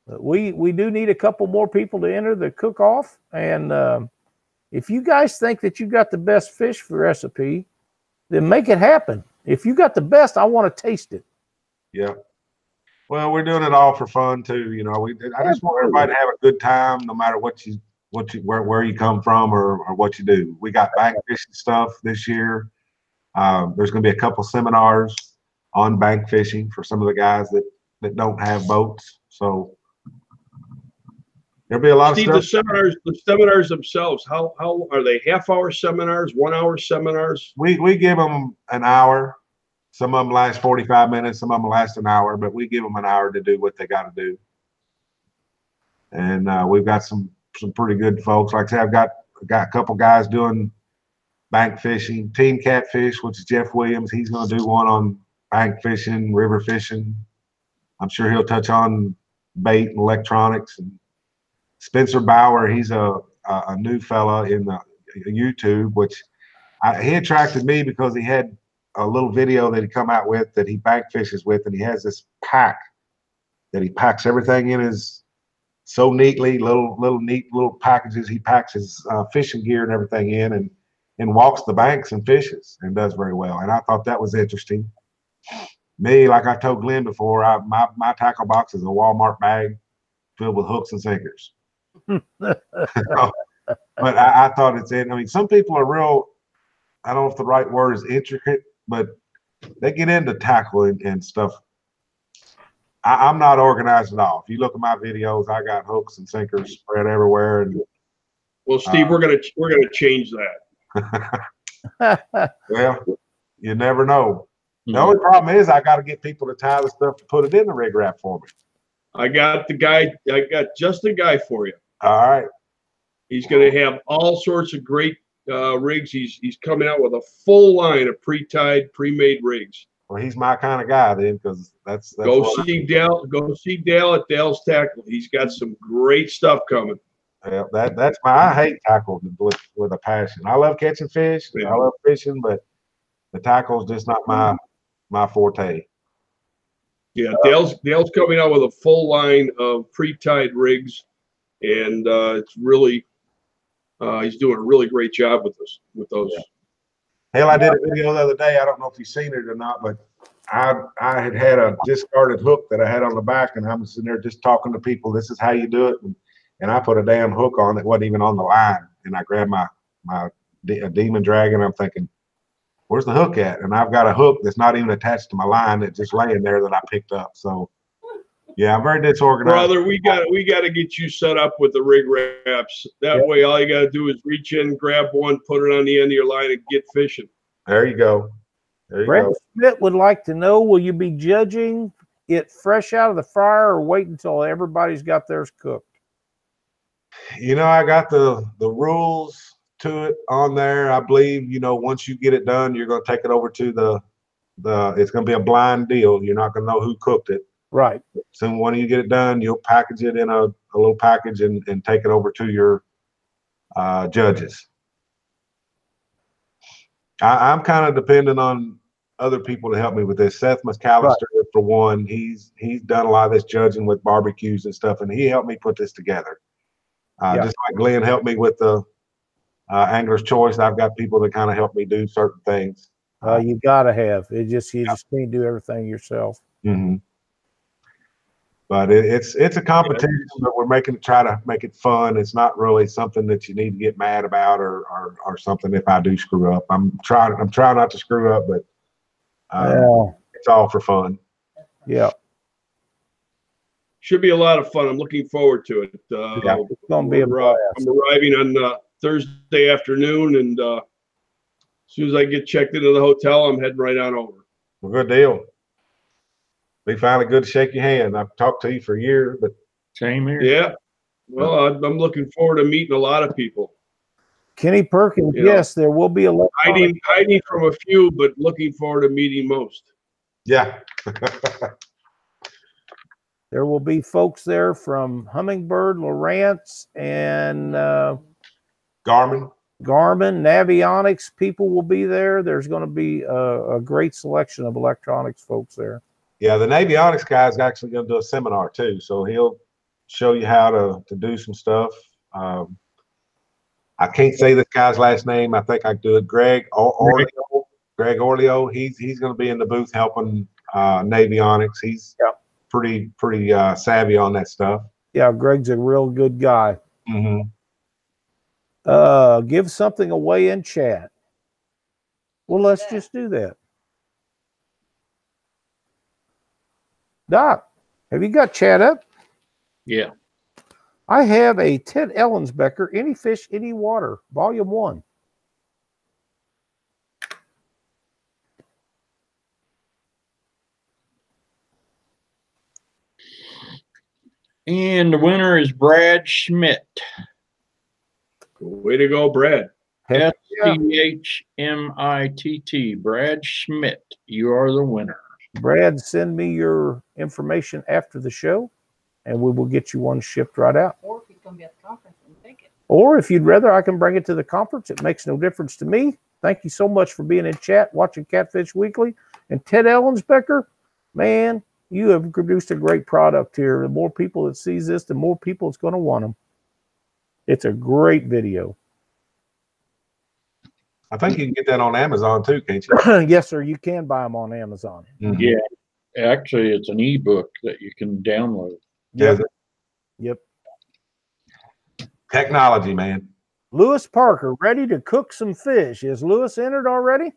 We do need a couple more people to enter the cook-off. And if you guys think that you got the best fish recipe, then make it happen. If you got the best, I want to taste it. Yeah. Well, we're doing it all for fun too. You know, I just want everybody to have a good time, no matter where you come from or what you do. We got bank fishing stuff this year. There's going to be a couple seminars on bank fishing for some of the guys that don't have boats. So there'll be a lot of stuff. The seminars themselves, how are they? Half-hour seminars, 1 hour seminars? We give them an hour. Some of them last 45 minutes. Some of them last an hour, but we give them an hour to do what they got to do. And we've got some pretty good folks. Like I said, I've got a couple guys doing bank fishing. Team Catfish, which is Jeff Williams. He's going to do one on bank fishing, river fishing. I'm sure he'll touch on bait and electronics. And Spencer Bauer, he's a new fella in the YouTube, which he attracted me because he had a little video that he come out with that he bank fishes with, and he has this pack that he packs everything in his so neatly, neat little packages. He packs his fishing gear and everything in and walks the banks and fishes and does very well. And I thought that was interesting. Me, like I told Glenn before, my tackle box is a Walmart bag filled with hooks and sinkers. But I thought I mean, some people are real, I don't know if the right word is intricate, but they get into tackle and stuff. I'm not organized at all. If you look at my videos, I got hooks and sinkers spread everywhere. And well, Steve, we're gonna change that. Well, you never know. The only problem is I got to get people to tie the stuff to put it in the rig wrap for me. I got just the guy for you. All right. He's going to have all sorts of great rigs. He's coming out with a full line of pre-tied, pre-made rigs. Well, he's my kind of guy then, because that's go see Dale at Dale's Tackle. He's got some great stuff coming. Well, that's I hate tackle with a passion. I love catching fish. Yeah. I love fishing, but the tackle is just not my forte. Yeah, Dale's coming out with a full line of pre-tied rigs, and it's really he's doing a really great job with those. Yeah. Hell, I did a video the other day. I don't know if you've seen it or not, but I had a discarded hook that I had on the back, and I'm sitting there just talking to people. This is how you do it, and I put a damn hook on that wasn't even on the line, and I grabbed a demon dragon. I'm thinking, where's the hook at? And I've got a hook that's not even attached to my line that's just laying there that I picked up. So yeah, I'm very disorganized. Brother, we got to get you set up with the rig wraps. That way, all you got to do is reach in, grab one, put it on the end of your line, and get fishing. There you go. There you Brett go. Schmidt would like to know, will you be judging it fresh out of the fryer or wait until everybody's got theirs cooked? You know, I got the rules to it on there. I believe, you know, once you get it done, you're going to take it over to the it's going to be a blind deal. You're not going to know who cooked it. Right. So when you get it done, you'll package it in a little package and take it over to your judges. I'm kind of dependent on other people to help me with this. Seth McAllister, for one, he's done a lot of this judging with barbecues and stuff, and he helped me put this together. Just like Glen helped me with the Angler's Choice, I've got people that kind of help me do certain things. You gotta have it. You just can't do everything yourself. Mm-hmm. But it's a competition, but we're try to make it fun. It's not really something that you need to get mad about or something if I do screw up. I'm trying not to screw up, but it's all for fun. Yeah. Should be a lot of fun. I'm looking forward to it. It's gonna be a blast. I'm arriving on Thursday afternoon, and as soon as I get checked into the hotel, I'm heading right on over. Well, good deal. Be finally good to shake your hand. I've talked to you for years, but same here. Yeah. Well, I'm looking forward to meeting a lot of people. Kenny Perkins, yes, there will be a lot. Hiding from a few, but looking forward to meeting most. Yeah. There will be folks there from Hummingbird, Lowrance, and Garmin, Navionics. People will be there. There's going to be a great selection of electronics folks there. Yeah, the Navionics guy is actually going to do a seminar too, so he'll show you how to do some stuff. I can't say this guy's last name. I think I can do it. Greg Orleo. He's going to be in the booth helping Navionics. He's pretty savvy on that stuff. Yeah, Greg's a real good guy. Mm-hmm. Give something away in chat. Well, let's just do that. Doc, have you got chat up? Yeah. I have a Ted Ellensbecker, Any Fish, Any Water, Volume 1. And the winner is Brad Schmidt. Way to go, Brad. SCHMITT. Brad Schmidt. You are the winner. Brad, send me your information after the show, and we will get you one shipped right out. Or if he's going to be at the conference, and take it. Or if you'd rather, I can bring it to the conference. It makes no difference to me. Thank you so much for being in chat, watching Catfish Weekly. And Ted Ellensbecker, man, you have produced a great product here. The more people that sees this, the more people it's going to want them. It's a great video. I think you can get that on Amazon too, can't you? Yes, sir. You can buy them on Amazon. Mm-hmm. Yeah. Actually, it's an ebook that you can download. Yep. Yep. Technology, man. Lewis Parker, ready to cook some fish. Is Lewis entered already?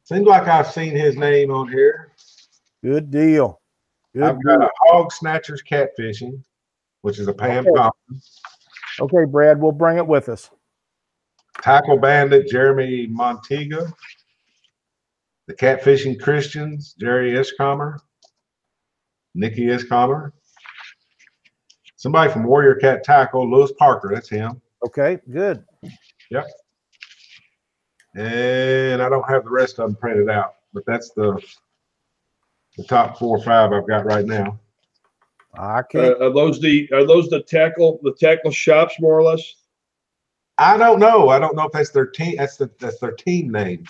Seems like I've seen his name on here. Good deal. I've got a Hog Snatchers Catfishing, which is a Pam Thompson. Okay, Brad, we'll bring it with us. Tackle Bandit, Jeremy Montega. The Catfishing Christians, Jerry Iscomer. Nikki Iscomer. Somebody from Warrior Cat Tackle, Lewis Parker, that's him. Okay, good. Yep. And I don't have the rest of them printed out, but that's the top 4 or 5 I've got right now. I can't. Are those the tackle shops more or less? I don't know. I don't know if that's their team. That's their team name.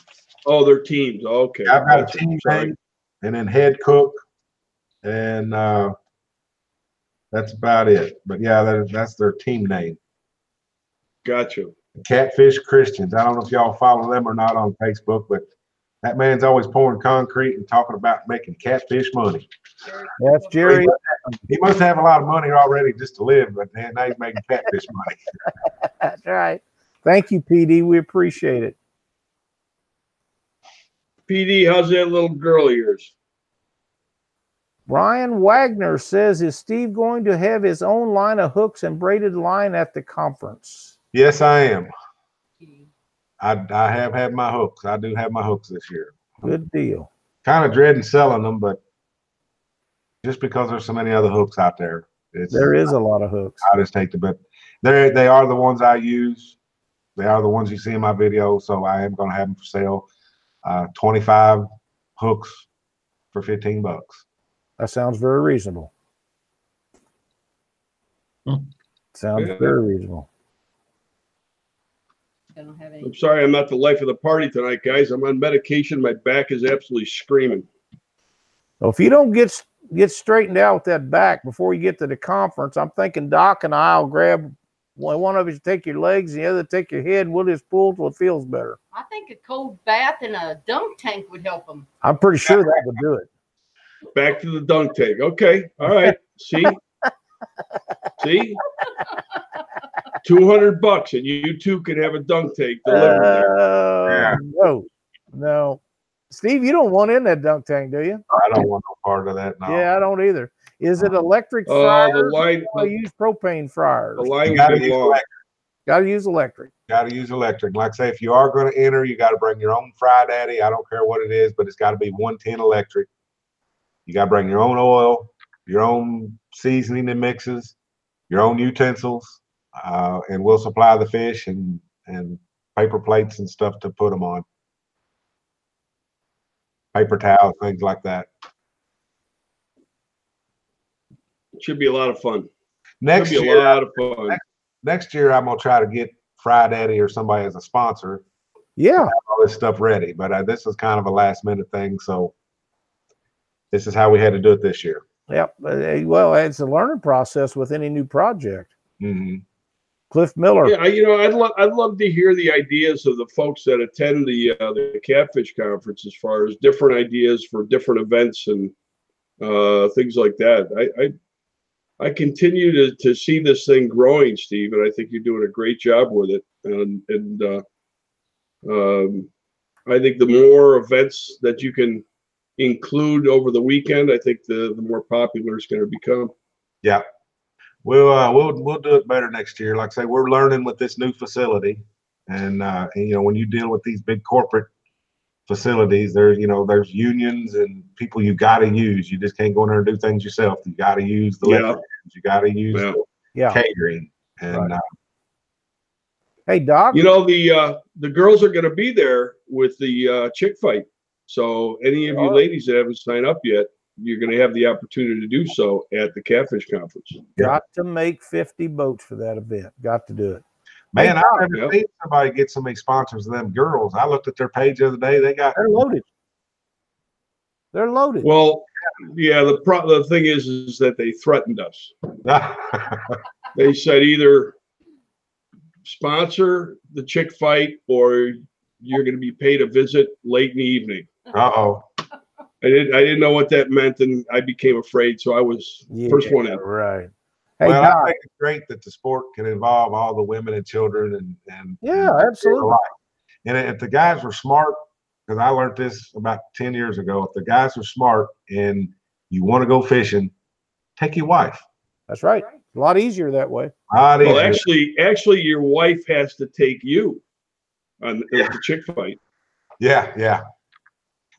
Oh, they're teams. Okay. I've got a Gotcha. team Sorry. name, and then head cook, and that's about it. But yeah, that's their team name. Gotcha. Catfish Christians. I don't know if y'all follow them or not on Facebook, but that man's always pouring concrete and talking about making catfish money. That's Jerry. He must have a lot of money already just to live, but man, now he's making catfish money. That's right. Thank you, PD. We appreciate it. PD, how's that little girl of yours? Brian Wagner says, is Steve going to have his own line of hooks and braided line at the conference? Yes, I am. I have had my hooks. I do have my hooks this year. Good deal. Kind of dreading selling them, but just because there's so many other hooks out there. There is a lot of hooks. I just take but they are the ones I use. They are the ones you see in my videos, so I am going to have them for sale. 25 hooks for $15. That sounds very reasonable. Sounds very reasonable. I don't have any. I'm sorry, I'm not the life of the party tonight, guys. I'm on medication. My back is absolutely screaming. Well, if you don't get straightened out with that back before you get to the conference, I'm thinking Doc and I'll grab one of you to take your legs, the other take your head. We'll just pull till it feels better. I think a cold bath and a dunk tank would help them. I'm pretty sure that would do it. Back to the dunk tank. Okay. All right. See? See? $200 and you two could have a dunk tank delivered there. No. Steve, you don't want in that dunk tank, do you? I don't want no part of that. No. Yeah, I don't either. Is it electric The fryers? line, I use propane fryers. the line You got to would be use long. electric. Got to use electric. Got to use electric. Like I say, if you are going to enter, you got to bring your own fry daddy. I don't care what it is, but it's got to be 110 electric. You got to bring your own oil, your own seasoning and mixes, your own utensils, and we'll supply the fish and paper plates and stuff to put them on. Paper towels, things like that. Should be a lot of fun. Next Should be year, a lot of fun. next year, I'm gonna try to get Fry Daddy or somebody as a sponsor. Yeah. Have all this stuff ready, but this is kind of a last minute thing, so this is how we had to do it this year. Yep. Well, it's a learning process with any new project. Mm-hmm. Cliff Miller. Yeah, I'd love to hear the ideas of the folks that attend the Catfish Conference as far as different ideas for different events and things like that. I continue to see this thing growing, Steve, and I think you're doing a great job with it. And I think the more events that you can include over the weekend, I think the more popular it's going to become. Yeah. We'll do it better next year. Like I say, we're learning with this new facility, and you know, when you deal with these big corporate facilities, there's unions and people you got to use. You just can't go in there and do things yourself. You got to use the electricians. You got to use the catering. And hey, Doc. You know, the girls are going to be there with the chick fight. So any of you ladies that haven't signed up yet, you're going to have the opportunity to do so at the Catfish Conference. Got to make 50 boats for that event. Got to do it. Man, I've never seen somebody get so many sponsors of them girls. I looked at their page the other day. They're loaded. They're loaded. Well, yeah, the thing is that they threatened us. They said either sponsor the chick fight or you're going to be paid a visit late in the evening. Uh-oh. I didn't know what that meant, and I became afraid, so I was first one in. Right. Hey, well, Doc. I think it's great that the sport can involve all the women and children and absolutely. And if the guys were smart, because I learned this about 10 years ago, if the guys are smart and you want to go fishing, take your wife. That's right. A lot easier that way. Well, actually, your wife has to take you on the chick fight. Yeah.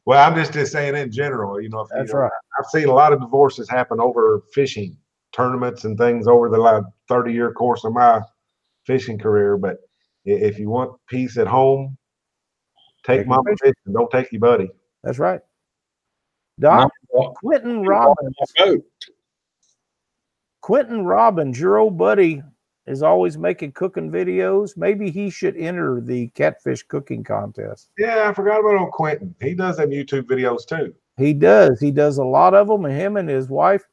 Well, I'm just saying in general, That's right. I've seen a lot of divorces happen over fishing tournaments and things over the 30-year course of my fishing career. But if you want peace at home, take mama fishing. Don't take your buddy. That's right. Doc, Quentin Robbins. Quentin Robbins, your old buddy, is always making cooking videos. Maybe he should enter the catfish cooking contest. Yeah, I forgot about old Quentin. He does them YouTube videos too. He does. He does a lot of them. And him and his wife,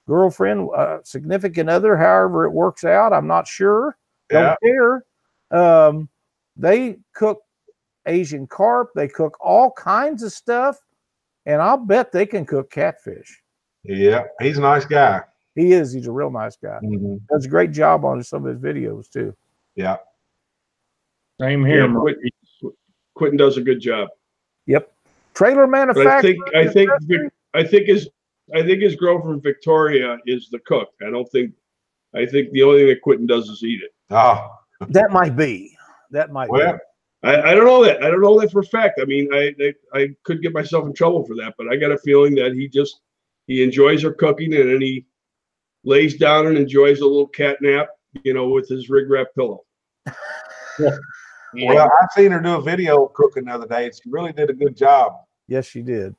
girlfriend, significant other, however it works out, I'm not sure. Don't care. They cook Asian carp. They cook all kinds of stuff. And I'll bet they can cook catfish. Yeah, he's a nice guy. He is. He's a real nice guy. Mm-hmm. Does a great job on some of his videos too. Yeah. Same here. Yeah, Quentin does a good job. Yep. Trailer manufacturer. I think his girlfriend Victoria is the cook. I think the only thing that Quentin does is eat it. Oh, that might be. That might be. I don't know that. I don't know that for a fact. I mean, I could get myself in trouble for that, but I got a feeling that he enjoys her cooking, and then he lays down and enjoys a little cat nap, with his rig wrap pillow. Yeah. Well, I've seen her do a video cooking the other day. She really did a good job. Yes, she did.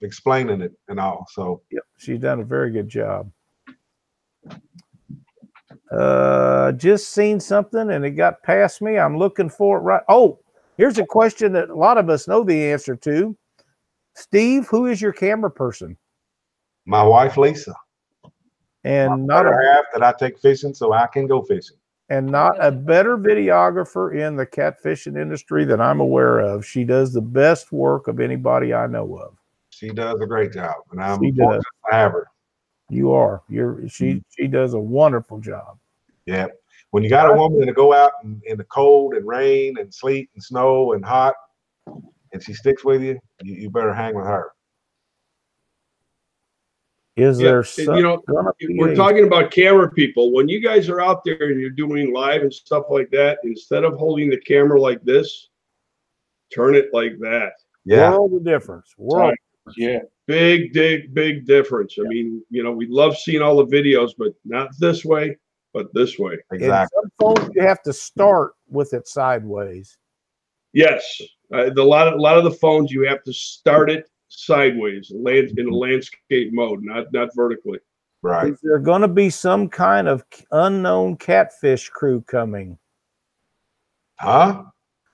Explaining it and all. So yep, she's done a very good job. Just seen something and it got past me. I'm looking for it right. Oh, here's a question that a lot of us know the answer to. Steve, who is your camera person? My wife, Lisa. And not a half that I take fishing so I can go fishing. And not a better videographer in the catfishing industry that I'm aware of. She does the best work of anybody I know of. She does a great job, and I'm fortunate to have her. You are. She does a wonderful job. Yeah. When you got a woman to go out in the cold and rain and sleet and snow and hot, and she sticks with you, you better hang with her. Is there we're talking about camera people. When you guys are out there and you're doing live and stuff like that, instead of holding the camera like this, turn it like that. Yeah. World of difference. World. Yeah. Big difference. I mean, we love seeing all the videos, but not this way, but this way. Exactly. In some phones, you have to start with it sideways. Yes. A lot of the phones, you have to start it sideways, in a landscape mode, not vertically. Right. Is there going to be some kind of unknown catfish crew coming? Huh?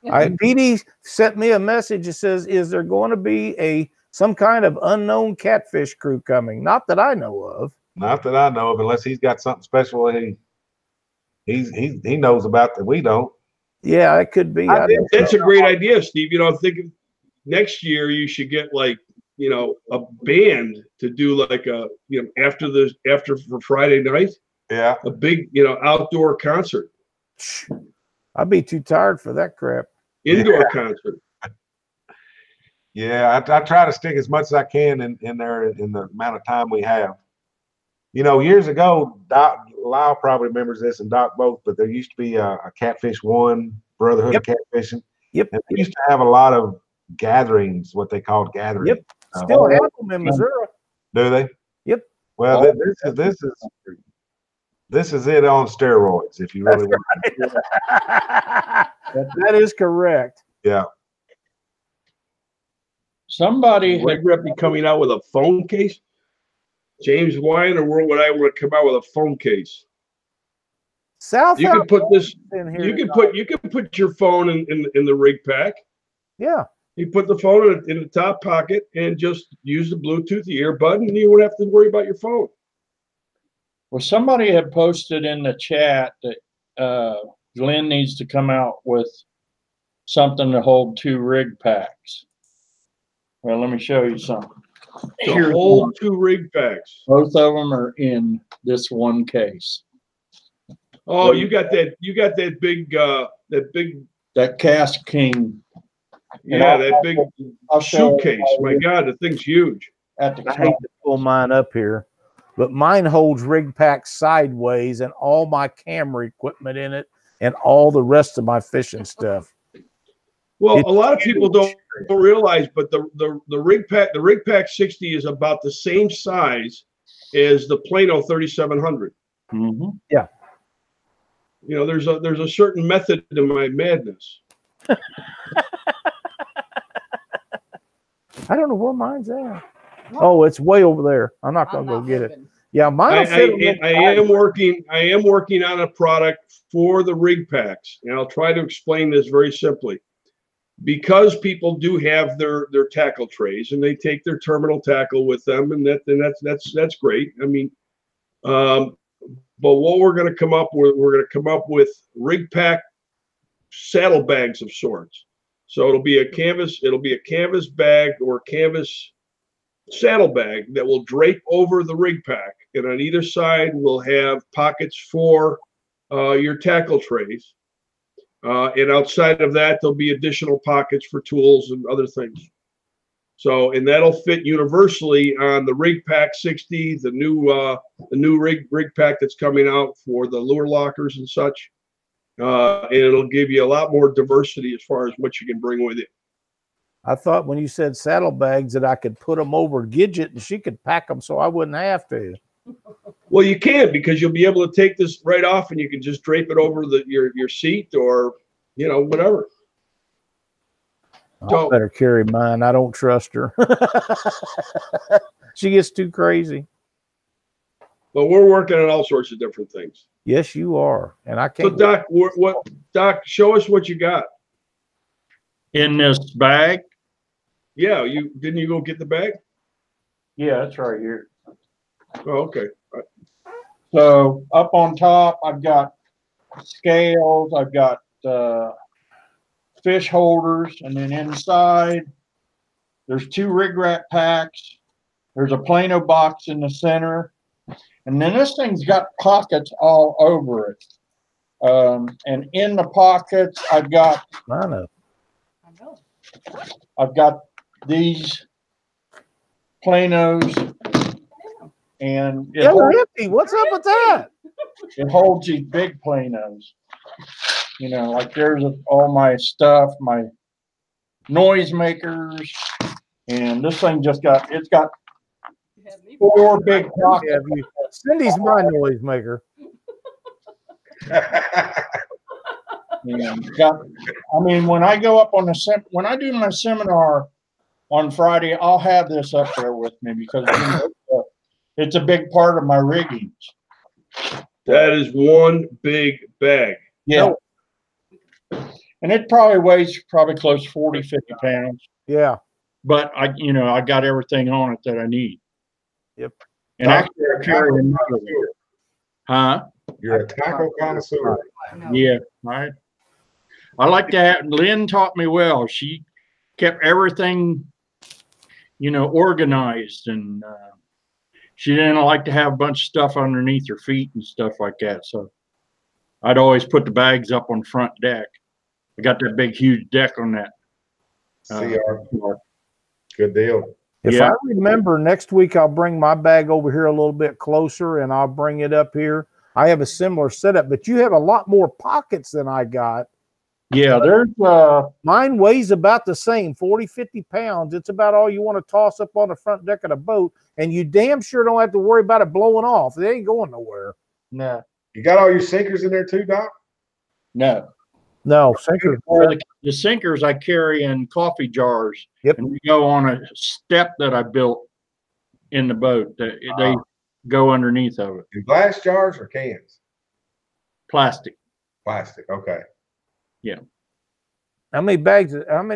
PD sent me a message that says, "Is there going to be some kind of unknown catfish crew coming?" Not that I know of. Not that I know of, unless he's got something special he knows about that we don't. Yeah, it could be. That's a great idea, Steve. I'm thinking next year you should get a band to do like after for Friday night. Yeah. A big, outdoor concert. I'd be too tired for that crap. Indoor concert. Yeah, I try to stick as much as I can in there in the amount of time we have. Years ago, Doc Lyle probably remembers this, and Doc both, but there used to be a Catfish One, Brotherhood of Catfishing. Yep. And they used to have a lot of gatherings, what they called gatherings. Yep. Still have them in Missouri. Do they? Yep. Well, this is it on steroids, if you really want. That is correct. Yeah. Somebody would be coming out with a phone case. James, why in the world would I want to come out with a phone case? You can put this in here. You can put your phone in the rig pack. Yeah. You put the phone in the top pocket and just use the Bluetooth earbud, and you won't have to worry about your phone. Well, somebody had posted in the chat that Glen needs to come out with something to hold 2 rig packs. Well, let me show you something. To hold 2 rig packs. Both of them are in this one case. Oh, you got that big that Cast King. Yeah, that big suitcase. My God, the thing's huge. I hate to pull mine up here, but mine holds rig pack sideways and all my camera equipment in it and all the rest of my fishing stuff. Well, a lot of people don't realize, but the rig pack 60 is about the same size as the Plano 3700. Mm-hmm. Yeah. There's a certain method to my madness. I don't know where mine's at. Oh, it's way over there. I'm not going to go get it. Yeah, mine will fit 'em in I am working on a product for the rig packs, and I'll try to explain this very simply. Because people do have their tackle trays and they take their terminal tackle with them, and that's great. I mean, but what we're going to come up with, we're going to come up with rig pack saddlebags of sorts. So it'll be a canvas bag or canvas saddlebag that will drape over the rig pack, and on either side we'll have pockets for your tackle trays. And outside of that, there'll be additional pockets for tools and other things. So, and that'll fit universally on the Rig Pack 60, the new rig pack that's coming out for the lure lockers and such. And it'll give you a lot more diversity as far as what you can bring with you. I thought when you said saddlebags that I could put them over Gidget and she could pack them so I wouldn't have to. Well, you can, because you'll be able to take this right off and you can just drape it over your seat or, you know, whatever. I better carry mine. I don't trust her. She gets too crazy. But we're working on all sorts of different things. Yes, you are. And I can't. So Doc, show us what you got. In this bag? Yeah, didn't you go get the bag? Yeah, it's right here. Oh, okay. All right. So up on top, I've got scales, I've got fish holders, and then inside there's 2 rig rack packs. There's a Plano box in the center, and then this thing's got pockets all over it. And in the pockets, I've got these Planos, and empty. What's up with that? It holds these big Planos. You know, like there's all my stuff, my noise makers, and this thing it's got 4 big pockets. Cindy's my noise maker. And I mean, when I go up on when I do my seminar on Friday, I'll have this up there with me because it's a big part of my rigging. That is one big bag. Yeah. And it probably weighs close to 40, 50 pounds. Yeah. But I got everything on it that I need. Yep. And actually, I carry another. Huh? You're a tackle connoisseur. Yeah. Right. I like that. Lynn taught me well. She kept everything, organized, and she didn't like to have a bunch of stuff underneath her feet and stuff like that. So I'd always put the bags up on front deck. I got that big, huge deck on that. Good deal. If I remember, next week I'll bring my bag over here a little bit closer and I'll bring it up here. I have a similar setup, but you have a lot more pockets than I got. Yeah, there's mine weighs about the same, 40, 50 pounds. It's about all you want to toss up on the front deck of the boat, and you damn sure don't have to worry about it blowing off. They ain't going nowhere. No. You got all your sinkers in there too, Doc? No, sinkers. The sinkers I carry in coffee jars. Yep. And we go on a step that I built in the boat. They go underneath of it. In glass jars or cans? Plastic. Plastic, okay. Yeah. How many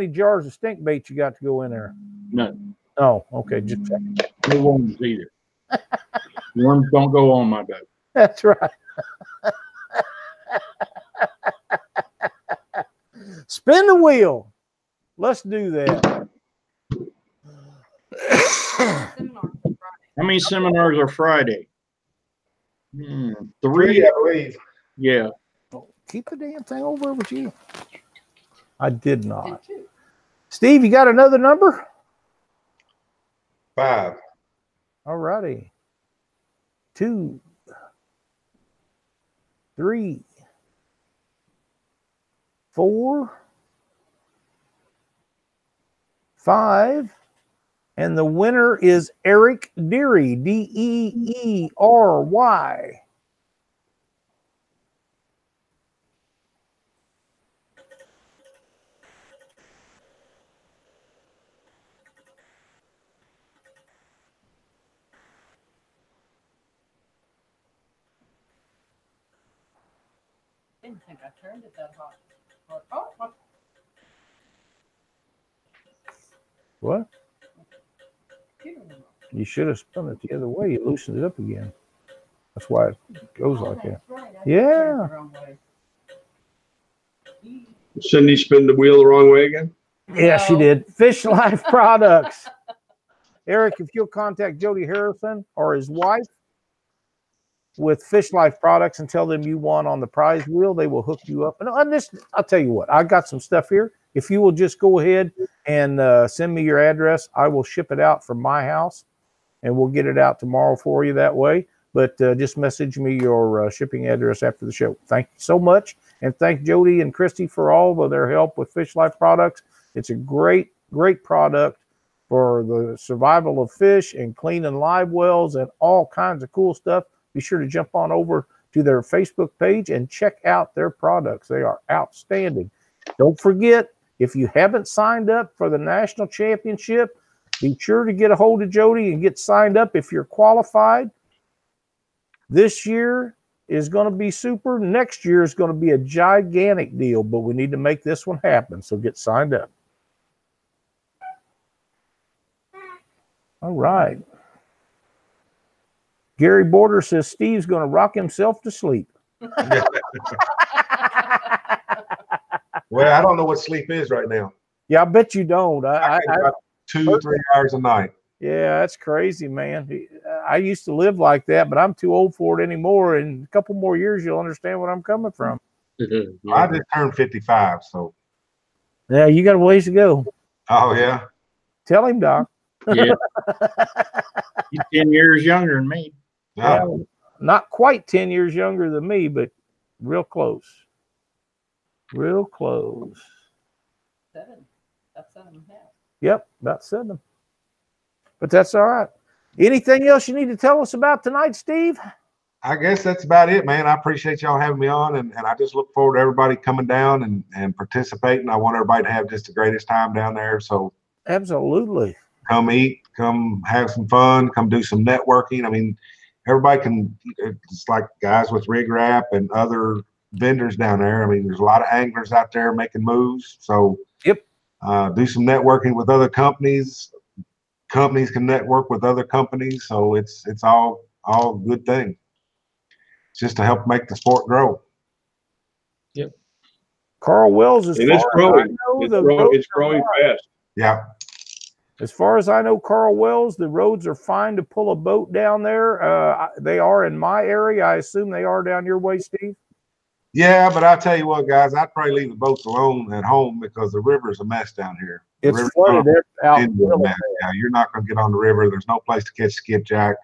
jars of stink bait you got to go in there? None. Oh, okay. Just checking. No worms either. Worms don't go on my boat. That's right. Spin the wheel. Let's do that. How many seminars are Friday? 3, I believe. Yeah. Keep the damn thing over with you. I did not. Steve, you got another number? 5. All righty. 2, 3, 4, 5. And the winner is Eric Deary, Deery. didn't think I turned it that hot. Oh, What? computer went off. You should have spun it the other way. You loosened it up again. That's why it goes Oh, like that. that's right. I Yeah. did turn it the wrong way. Cindy spin the wheel the wrong way again? Yeah, she No. did. Fish Life Products. Eric, if you'll contact Jody Harrison or his wife with Fish Life Products and tell them you won on the prize wheel, they will hook you up. And this, I'll tell you what, I got some stuff here. If you will just go ahead and send me your address, I will ship it out from my house, and we'll get it out tomorrow for you that way. But just message me your shipping address after the show. Thank you so much. And thank Jody and Christy for all of their help with Fish Life Products. It's a great, great product for the survival of fish and cleaning live wells and all kinds of cool stuff. Be sure to jump on over to their Facebook page and check out their products. They are outstanding. Don't forget, if you haven't signed up for the national championship, be sure to get a hold of Jody and get signed up if you're qualified. This year is going to be super. Next year is going to be a gigantic deal, but we need to make this one happen. So get signed up. All right. Gary Border says Steve's going to rock himself to sleep. Well, I don't know what sleep is right now. Yeah, I bet you don't. I get about 2-3 hours a night. Yeah, that's crazy, man. I used to live like that, but I'm too old for it anymore. In a couple more years, you'll understand where I'm coming from. I just turned 55, so. Yeah, you got a ways to go. Oh, yeah. Tell him, Doc. Yeah. He's 10 years younger than me. Yeah. Well, not quite 10 years younger than me, but real close. Real close. 7. That's 7.5. Yep, about 7. But that's all right. Anything else you need to tell us about tonight, Steve? I guess that's about it, man. I appreciate y'all having me on, and I just look forward to everybody coming down and participating. I want everybody to have just the greatest time down there. So Absolutely. come eat, come have some fun, come do some networking. I mean, everybody can, it's like guys with Rig Wrap and other vendors down there. I mean, there's a lot of anglers out there making moves. So Yep. Do some networking with other companies. Companies can network with other companies. So it's all a good thing. It's just to help make the sport grow. Yep. Carl Wells is And it's growing. It's growing fast. Yeah. As far as I know, Carl Wells, the roads are fine to pull a boat down there. They are in my area. I assume they are down your way, Steve. Yeah, but I'll tell you what, guys, I'd probably leave the boats alone at home because the river's a mess down here. It's flooded out. Yeah, you're not going to get on the river. There's no place to catch skipjack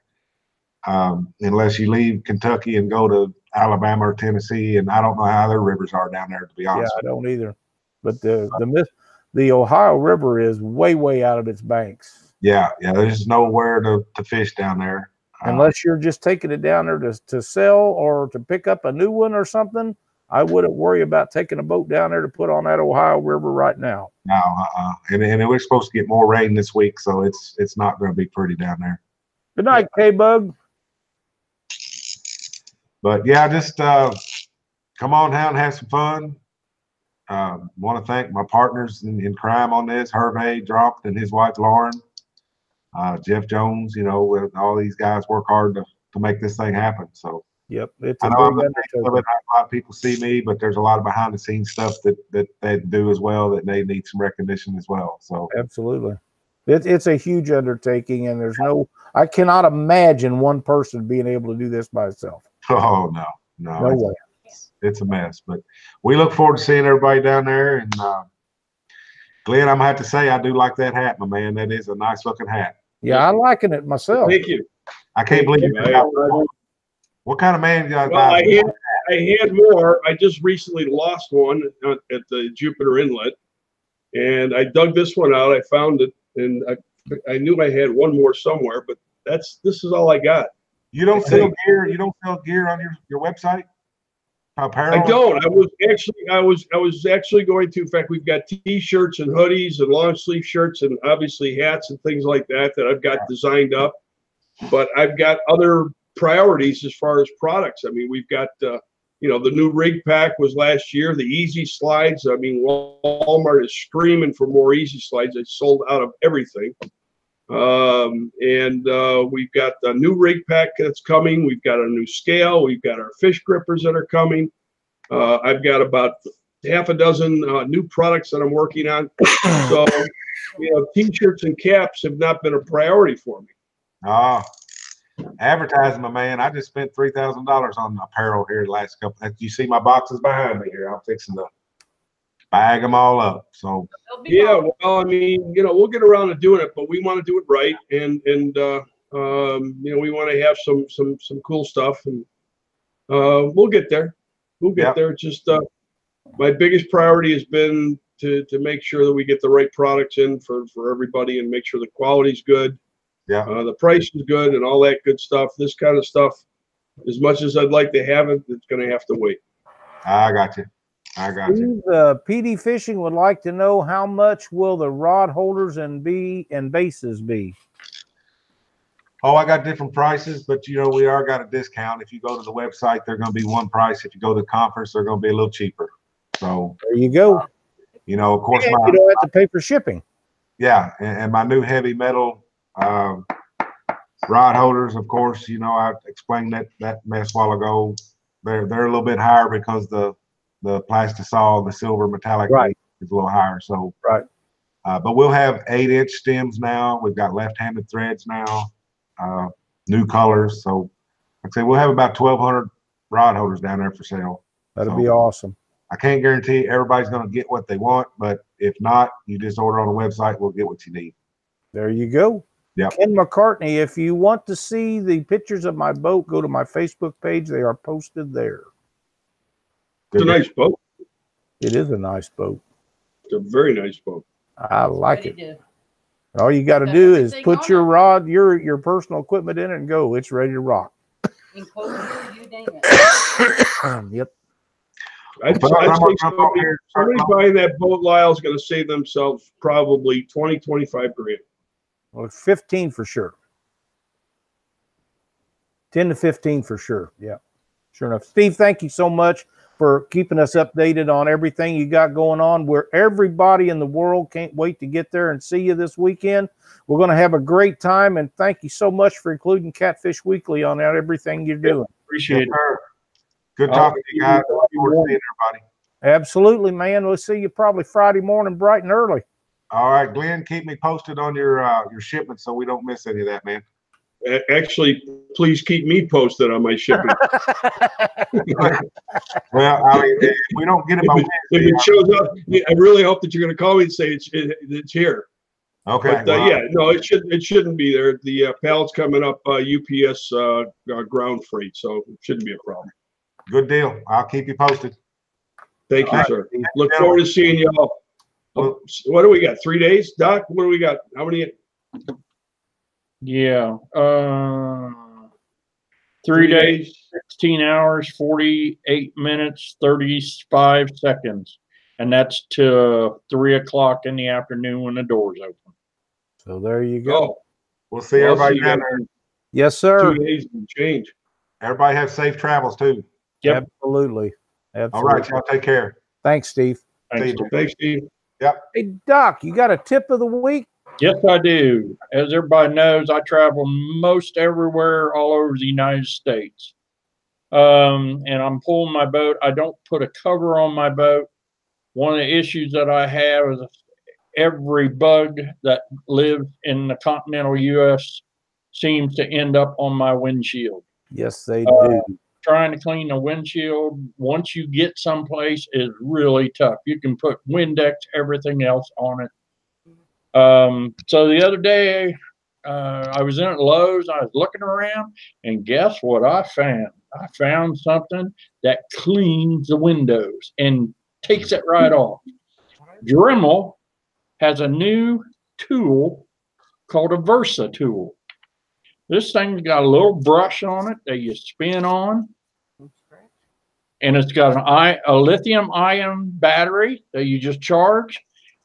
unless you leave Kentucky and go to Alabama or Tennessee. And I don't know how their rivers are down there, to be honest. Yeah, I don't either. But the Ohio River is way out of its banks. Yeah, there's nowhere to fish down there. Unless you're just taking it down there to sell or to pick up a new one or something, I wouldn't worry about taking a boat down there to put on that Ohio River right now. No, and we're supposed to get more rain this week, so it's not going to be pretty down there. Good night, K-Bug. But yeah, just come on down and have some fun. Want to thank my partners in crime on this, Hervé Dropt and his wife Lauren. Jeff Jones, with all these guys work hard to make this thing happen. So yep, it's I a know big a lot of people see me, but there's a lot of behind the scenes stuff that they do as well that they need some recognition as well. So absolutely, it's a huge undertaking, and I cannot imagine one person being able to do this by itself. Oh no way. It's a mess. But we look forward to seeing everybody down there. And Glenn, I'm gonna have to say I do like that hat, my man. That is a nice looking hat. Yeah, I liking it myself. Thank you. I can't believe it. What kind of man you got? Well, I had more. I just recently lost one at the Jupiter Inlet, and I dug this one out. I found it, and I knew I had one more somewhere, but this is all I got. You don't sell gear. You don't sell gear on your website? Apparel? I don't. I was actually going to. In fact, we've got T-shirts and hoodies and long sleeve shirts and obviously hats and things like that I've got designed up. But I've got other priorities as far as products. I mean, we've got You know, the new rig pack was last year. The easy slides. I mean, Walmart is screaming for more easy slides. They sold out of everything. We've got the new rig pack that's coming. We've got a new scale. We've got our fish grippers that are coming. I've got about half a dozen new products that I'm working on. So, you know, t-shirts and caps have not been a priority for me. Advertising, my man. I just spent $3,000 on apparel here the last couple. You see my boxes behind me here. I'm fixing to bag them all up. So yeah, well, I mean, you know, we'll get around to doing it, but we want to do it right, and you know, we want to have some cool stuff, and we'll get there. We'll get there. Just my biggest priority has been to make sure that we get the right products in for everybody, and make sure the quality's good. Yeah. The price is good and all that good stuff. This kind of stuff, as much as I'd like to have it, it's going to have to wait. I got you. I got you. PD Fishing would like to know, how much will the rod holders and bases be? Oh, I got different prices, but you know, we are got a discount. If you go to the website, they're going to be one price. If you go to the conference, they're going to be a little cheaper. So there you go. You know, of course, and you don't have to pay for shipping. Yeah, and my new heavy metal rod holders, of course, you know, I explained that mess a while ago. They're a little bit higher because the plastisol, the silver metallic, is a little higher. So but we'll have 8-inch stems now. We've got left-handed threads now, new colors. So like I say, we'll have about 1,200 rod holders down there for sale. That'll be awesome. I can't guarantee everybody's going to get what they want, but if not, you just order on the website. We'll get what you need. There you go. Yeah. Ken McCartney, if you want to see the pictures of my boat, go to my Facebook page. They are posted there. It's a nice boat. It is a nice boat. It's a very nice boat. I like it. All you got to do is put your rod, your personal equipment in it, and go. It's ready to rock. Yep. I'd say somebody buying that boat, Lyle, is going to save themselves probably 20, 25 grand. Well, 15 for sure. 10 to 15 for sure. Yeah, sure enough. Steve, thank you so much for keeping us updated on everything you got going on. Where everybody in the world can't wait to get there and see you this weekend. We're going to have a great time, and thank you so much for including Catfish Weekly on everything you're doing. Appreciate it. Good talking to you guys. Look forward to seeing everybody. Absolutely, man. We'll see you probably Friday morning bright and early. All right, Glenn, keep me posted on your shipment so we don't miss any of that, man. Actually, please keep me posted on my shipping. Well, I mean, if we don't get it by Wednesday, if it shows up, I really hope that you're going to call me and say it's here. Okay. But, yeah, no, it shouldn't be there. The pallet's coming up UPS ground freight, so it shouldn't be a problem. Good deal. I'll keep you posted. Thank you, sir. Look forward to seeing y'all. What do we got? 3 days, Doc? What do we got? How many? Yeah. 3 days, 16 hours, 48 minutes, 35 seconds. And that's to 3 o'clock in the afternoon when the doors open. So there you go. Oh, we'll see everybody down there. Yes, sir. 2 days and change. Everybody have safe travels too. Yep. Absolutely. All right, y'all take care. Thanks, Steve. Thanks, Steve. Yep. Hey, Doc, you got a tip of the week? Yes, I do. As everybody knows, I travel most everywhere all over the United States. And I'm pulling my boat. I don't put a cover on my boat. One of the issues that I have is every bug that lives in the continental U.S. seems to end up on my windshield. Yes, they do. Trying to clean the windshield once you get someplace is really tough. You can put Windex, everything else on it. So the other day, I was in at Lowe's. I was looking around, and guess what I found? I found something that cleans the windows and takes it right off. Dremel has a new tool called a Versa tool. This thing's got a little brush on it that you spin on, and it's got a lithium-ion battery that you just charge,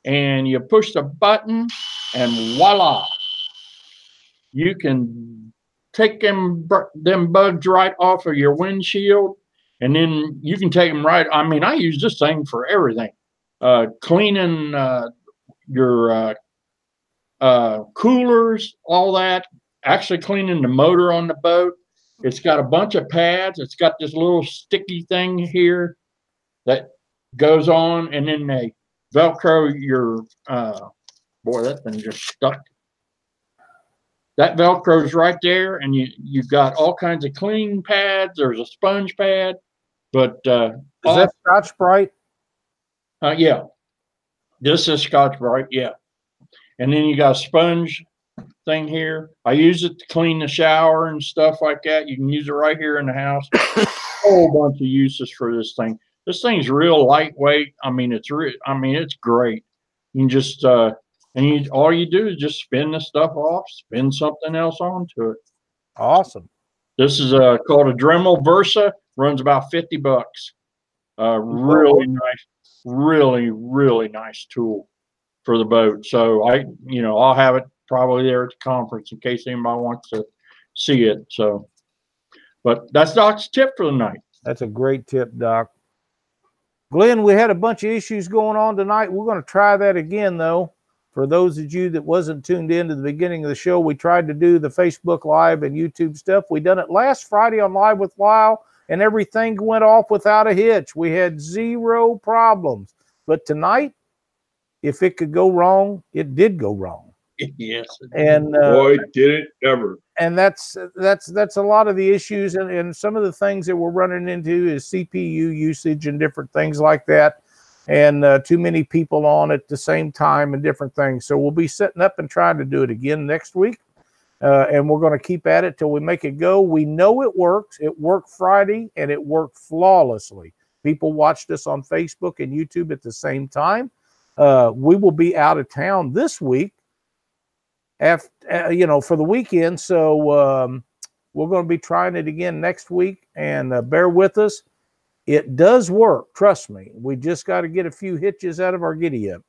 and you push the button, and voila! You can take them bugs right off of your windshield And then you can take them right. I mean, I use this thing for everything. Cleaning your coolers, all that. Actually cleaning the motor on the boat. It's got a bunch of pads. It's got this little sticky thing here that goes on, and then they Velcro your boy, that thing just stuck. That Velcro's right there, and you've got all kinds of cleaning pads. There's a sponge pad, but Is that Scotch Brite? yeah, this is Scotch Brite, yeah. And then you got a sponge thing here. I use it to clean the shower and stuff like that. You can use it right here in the house. A whole bunch of uses for this thing. This thing's real lightweight. I mean, it's great. You can just all you do is just spin the stuff off, spin something else onto it. Awesome. This is called a Dremel Versa. Runs about $50. Really nice, really nice tool for the boat. So I'll have it probably there at the conference in case anybody wants to see it. So, but that's Doc's tip for the night. That's a great tip, Doc. Glenn, we had a bunch of issues going on tonight. We're going to try that again, though. For those of you that wasn't tuned in to the beginning of the show, we tried to do the Facebook Live and YouTube stuff. We done it last Friday on Live with Lyle, and everything went off without a hitch. We had 0 problems. But tonight, if it could go wrong, it did go wrong. Yes. And boy, did it ever. And that's a lot of the issues, and some of the things that we're running into is CPU usage and different things like that, and too many people on at the same time and different things. So we'll be setting up and trying to do it again next week, and we're going to keep at it till we make it go. We know it works. It worked Friday, and it worked flawlessly. People watched us on Facebook and YouTube at the same time. We will be out of town this week, for the weekend. So we're going to be trying it again next week, and bear with us. It does work. Trust me. We just got to get a few hitches out of our giddy up.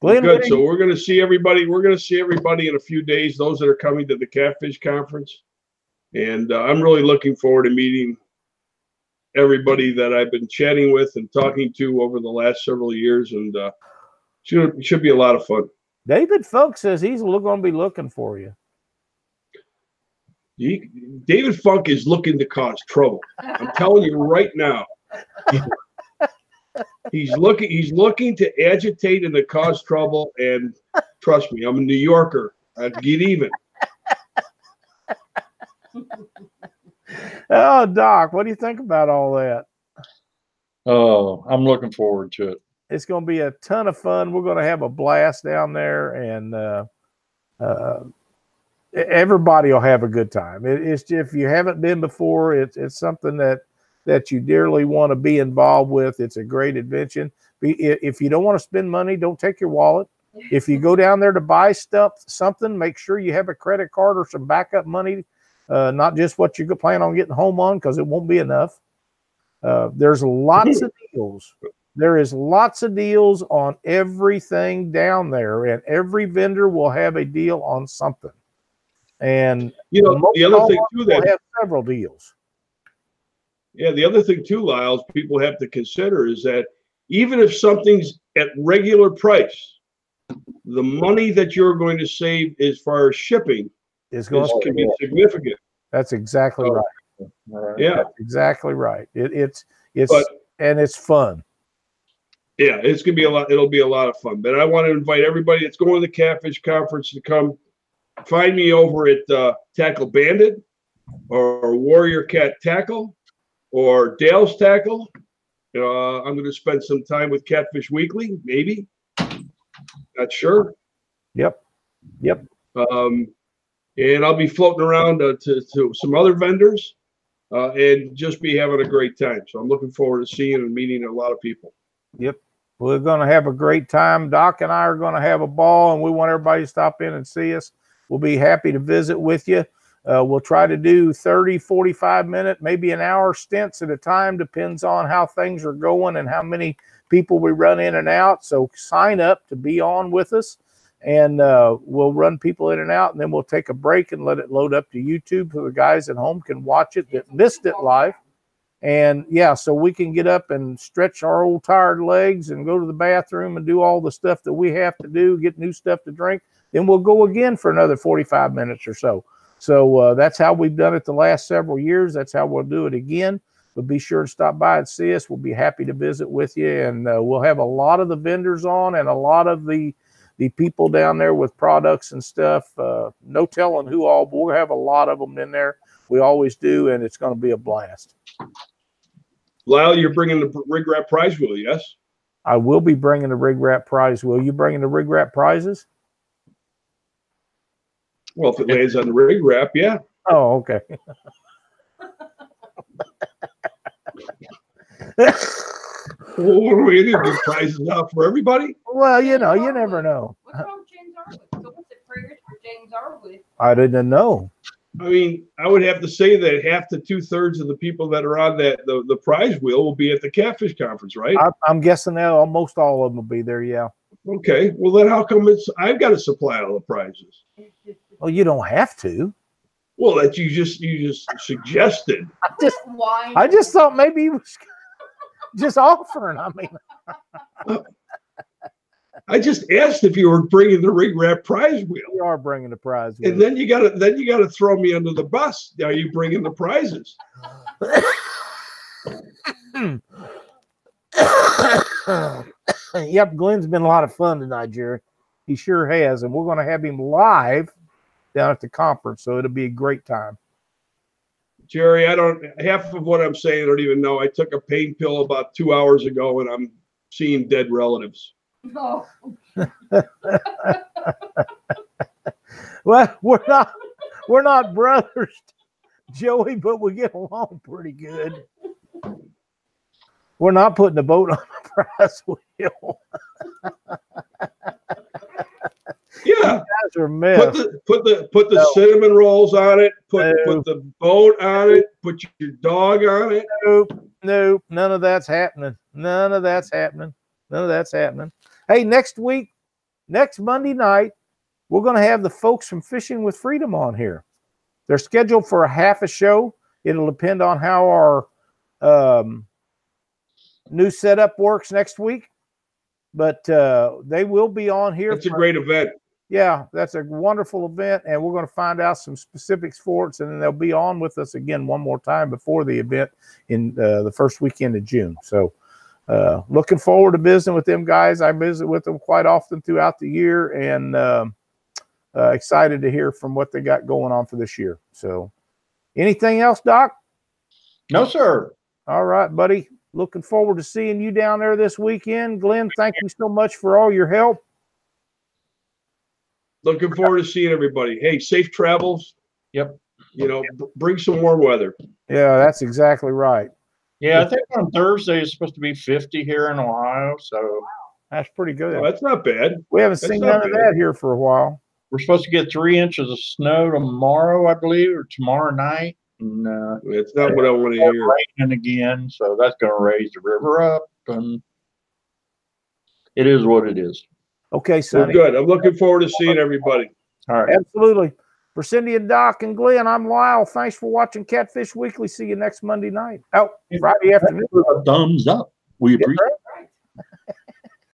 Glenn, good. So we're going to see everybody. We're going to see everybody in a few days, those that are coming to the Catfish Conference. And I'm really looking forward to meeting everybody that I've been chatting with and talking to over the last several years, and should be a lot of fun. David Funk says he's going to be looking for you. David Funk is looking to cause trouble. I'm telling you right now. He's looking to agitate and to cause trouble, and trust me, I'm a New Yorker. I'd get even. Oh, Doc, what do you think about all that? Oh, I'm looking forward to it. It's going to be a ton of fun. We're going to have a blast down there, and everybody will have a good time. It's if you haven't been before, it's something that you dearly want to be involved with. It's a great invention. If you don't want to spend money, don't take your wallet. If you go down there to buy something, make sure you have a credit card or some backup money. Not just what you plan on getting home on, because it won't be enough. There's lots of deals. There is lots of deals on everything down there, and every vendor will have a deal on something. And the other thing too, that have several deals. Yeah, the other thing too, Lyles, people have to consider is that even if something's at regular price, the money that you're going to save as far as shipping can be significant. That's exactly right. Yeah, that's exactly right. It's fun. Yeah, it's gonna be a lot. It'll be a lot of fun. But I want to invite everybody that's going to the Catfish Conference to come find me over at Tackle Bandit or Warrior Cat Tackle or Dale's Tackle. I'm going to spend some time with Catfish Weekly, maybe. Not sure. Yep. And I'll be floating around to some other vendors and just be having a great time. So I'm looking forward to seeing and meeting a lot of people. Yep. We're going to have a great time. Doc and I are going to have a ball, and we want everybody to stop in and see us. We'll be happy to visit with you. We'll try to do 30, 45-minute, maybe an hour stints at a time. Depends on how things are going and how many people we run in and out. So sign up to be on with us. and we'll run people in and out, and then we'll take a break and let it load up to YouTube so the guys at home can watch it that missed it live. And yeah, so we can get up and stretch our old tired legs and go to the bathroom and do all the stuff that we have to do, get new stuff to drink. Then we'll go again for another 45 minutes or so. So that's how we've done it the last several years. That's how we'll do it again. But be sure to stop by and see us. We'll be happy to visit with you. And we'll have a lot of the vendors on and a lot of the people down there with products and stuff. No telling who all, but we'll have a lot of them in there. We always do, and it's going to be a blast. Lyle, you're bringing the rig wrap prize wheel, yes? I will be bringing the rig wrap prize. Will you bringing the rig wrap prizes? Well, if it lands on the rig wrap, yeah. Oh, okay. Well, what are we going to do? Prizes out for everybody? Well, you know, you never know. What's wrong with James Arwood? So what's it prayers for James Arwood? I didn't know. I mean, I would have to say that half to 2/3 of the people that are on the prize wheel will be at the Catfish Conference, right? I'm guessing that almost all of them will be there. Yeah. Okay. Well, then how come I've got to supply all the prizes? Well, you don't have to. Well, that you just suggested. I just thought maybe he was just offering. I mean, I just asked if you were bringing the rig wrap prize wheel. we are bringing the prize wheel. And then you gotta throw me under the bus. Are you bringing the prizes? Yep, Glen's been a lot of fun tonight, Jerry. He sure has, and we're going to have him live down at the conference, so it'll be a great time. Jerry, half of what I'm saying I don't even know. I took a pain pill about 2 hours ago, and I'm seeing dead relatives. Oh. Well, we're not brothers, Joey, but we get along pretty good. We're not putting the boat on the prize wheel. Yeah, guys are messed. Put the cinnamon rolls on it. Put the boat on it. Put your dog on it. Nope. None of that's happening. None of that's happening. None of that's happening. Hey, next Monday night, we're going to have the folks from Fishing with Freedom on here. They're scheduled for a half a show. It'll depend on how our new setup works next week. But they will be on here. It's a great event. Yeah, that's a wonderful event, and we're going to find out some specifics for it, and then they'll be on with us again one more time before the event in the first weekend of June. So looking forward to visiting with them guys. I visit with them quite often throughout the year, and excited to hear from what they got going on for this year. So anything else, Doc? No, sir. All right, buddy. Looking forward to seeing you down there this weekend. Glenn, thank you so much for all your help. Looking forward to seeing everybody. Hey, safe travels. Yep. You know, bring some warm weather. Yeah, that's exactly right. Yeah, I think on Thursday it's supposed to be 50 here in Ohio. So that's pretty good. Oh, that's not bad. We haven't seen none of that here for a while. We're supposed to get 3 inches of snow tomorrow, I believe, or tomorrow night. And, it's not what I want to hear. Raining again, so that's going to raise the river up, and it is what it is. Okay, Sonny. Well, good. I'm looking forward to seeing everybody. All right. Absolutely. For Cindy and Doc and Glenn, I'm Lyle. Thanks for watching Catfish Weekly. See you next Monday night. Oh, Friday afternoon. Thumbs up. We appreciate it.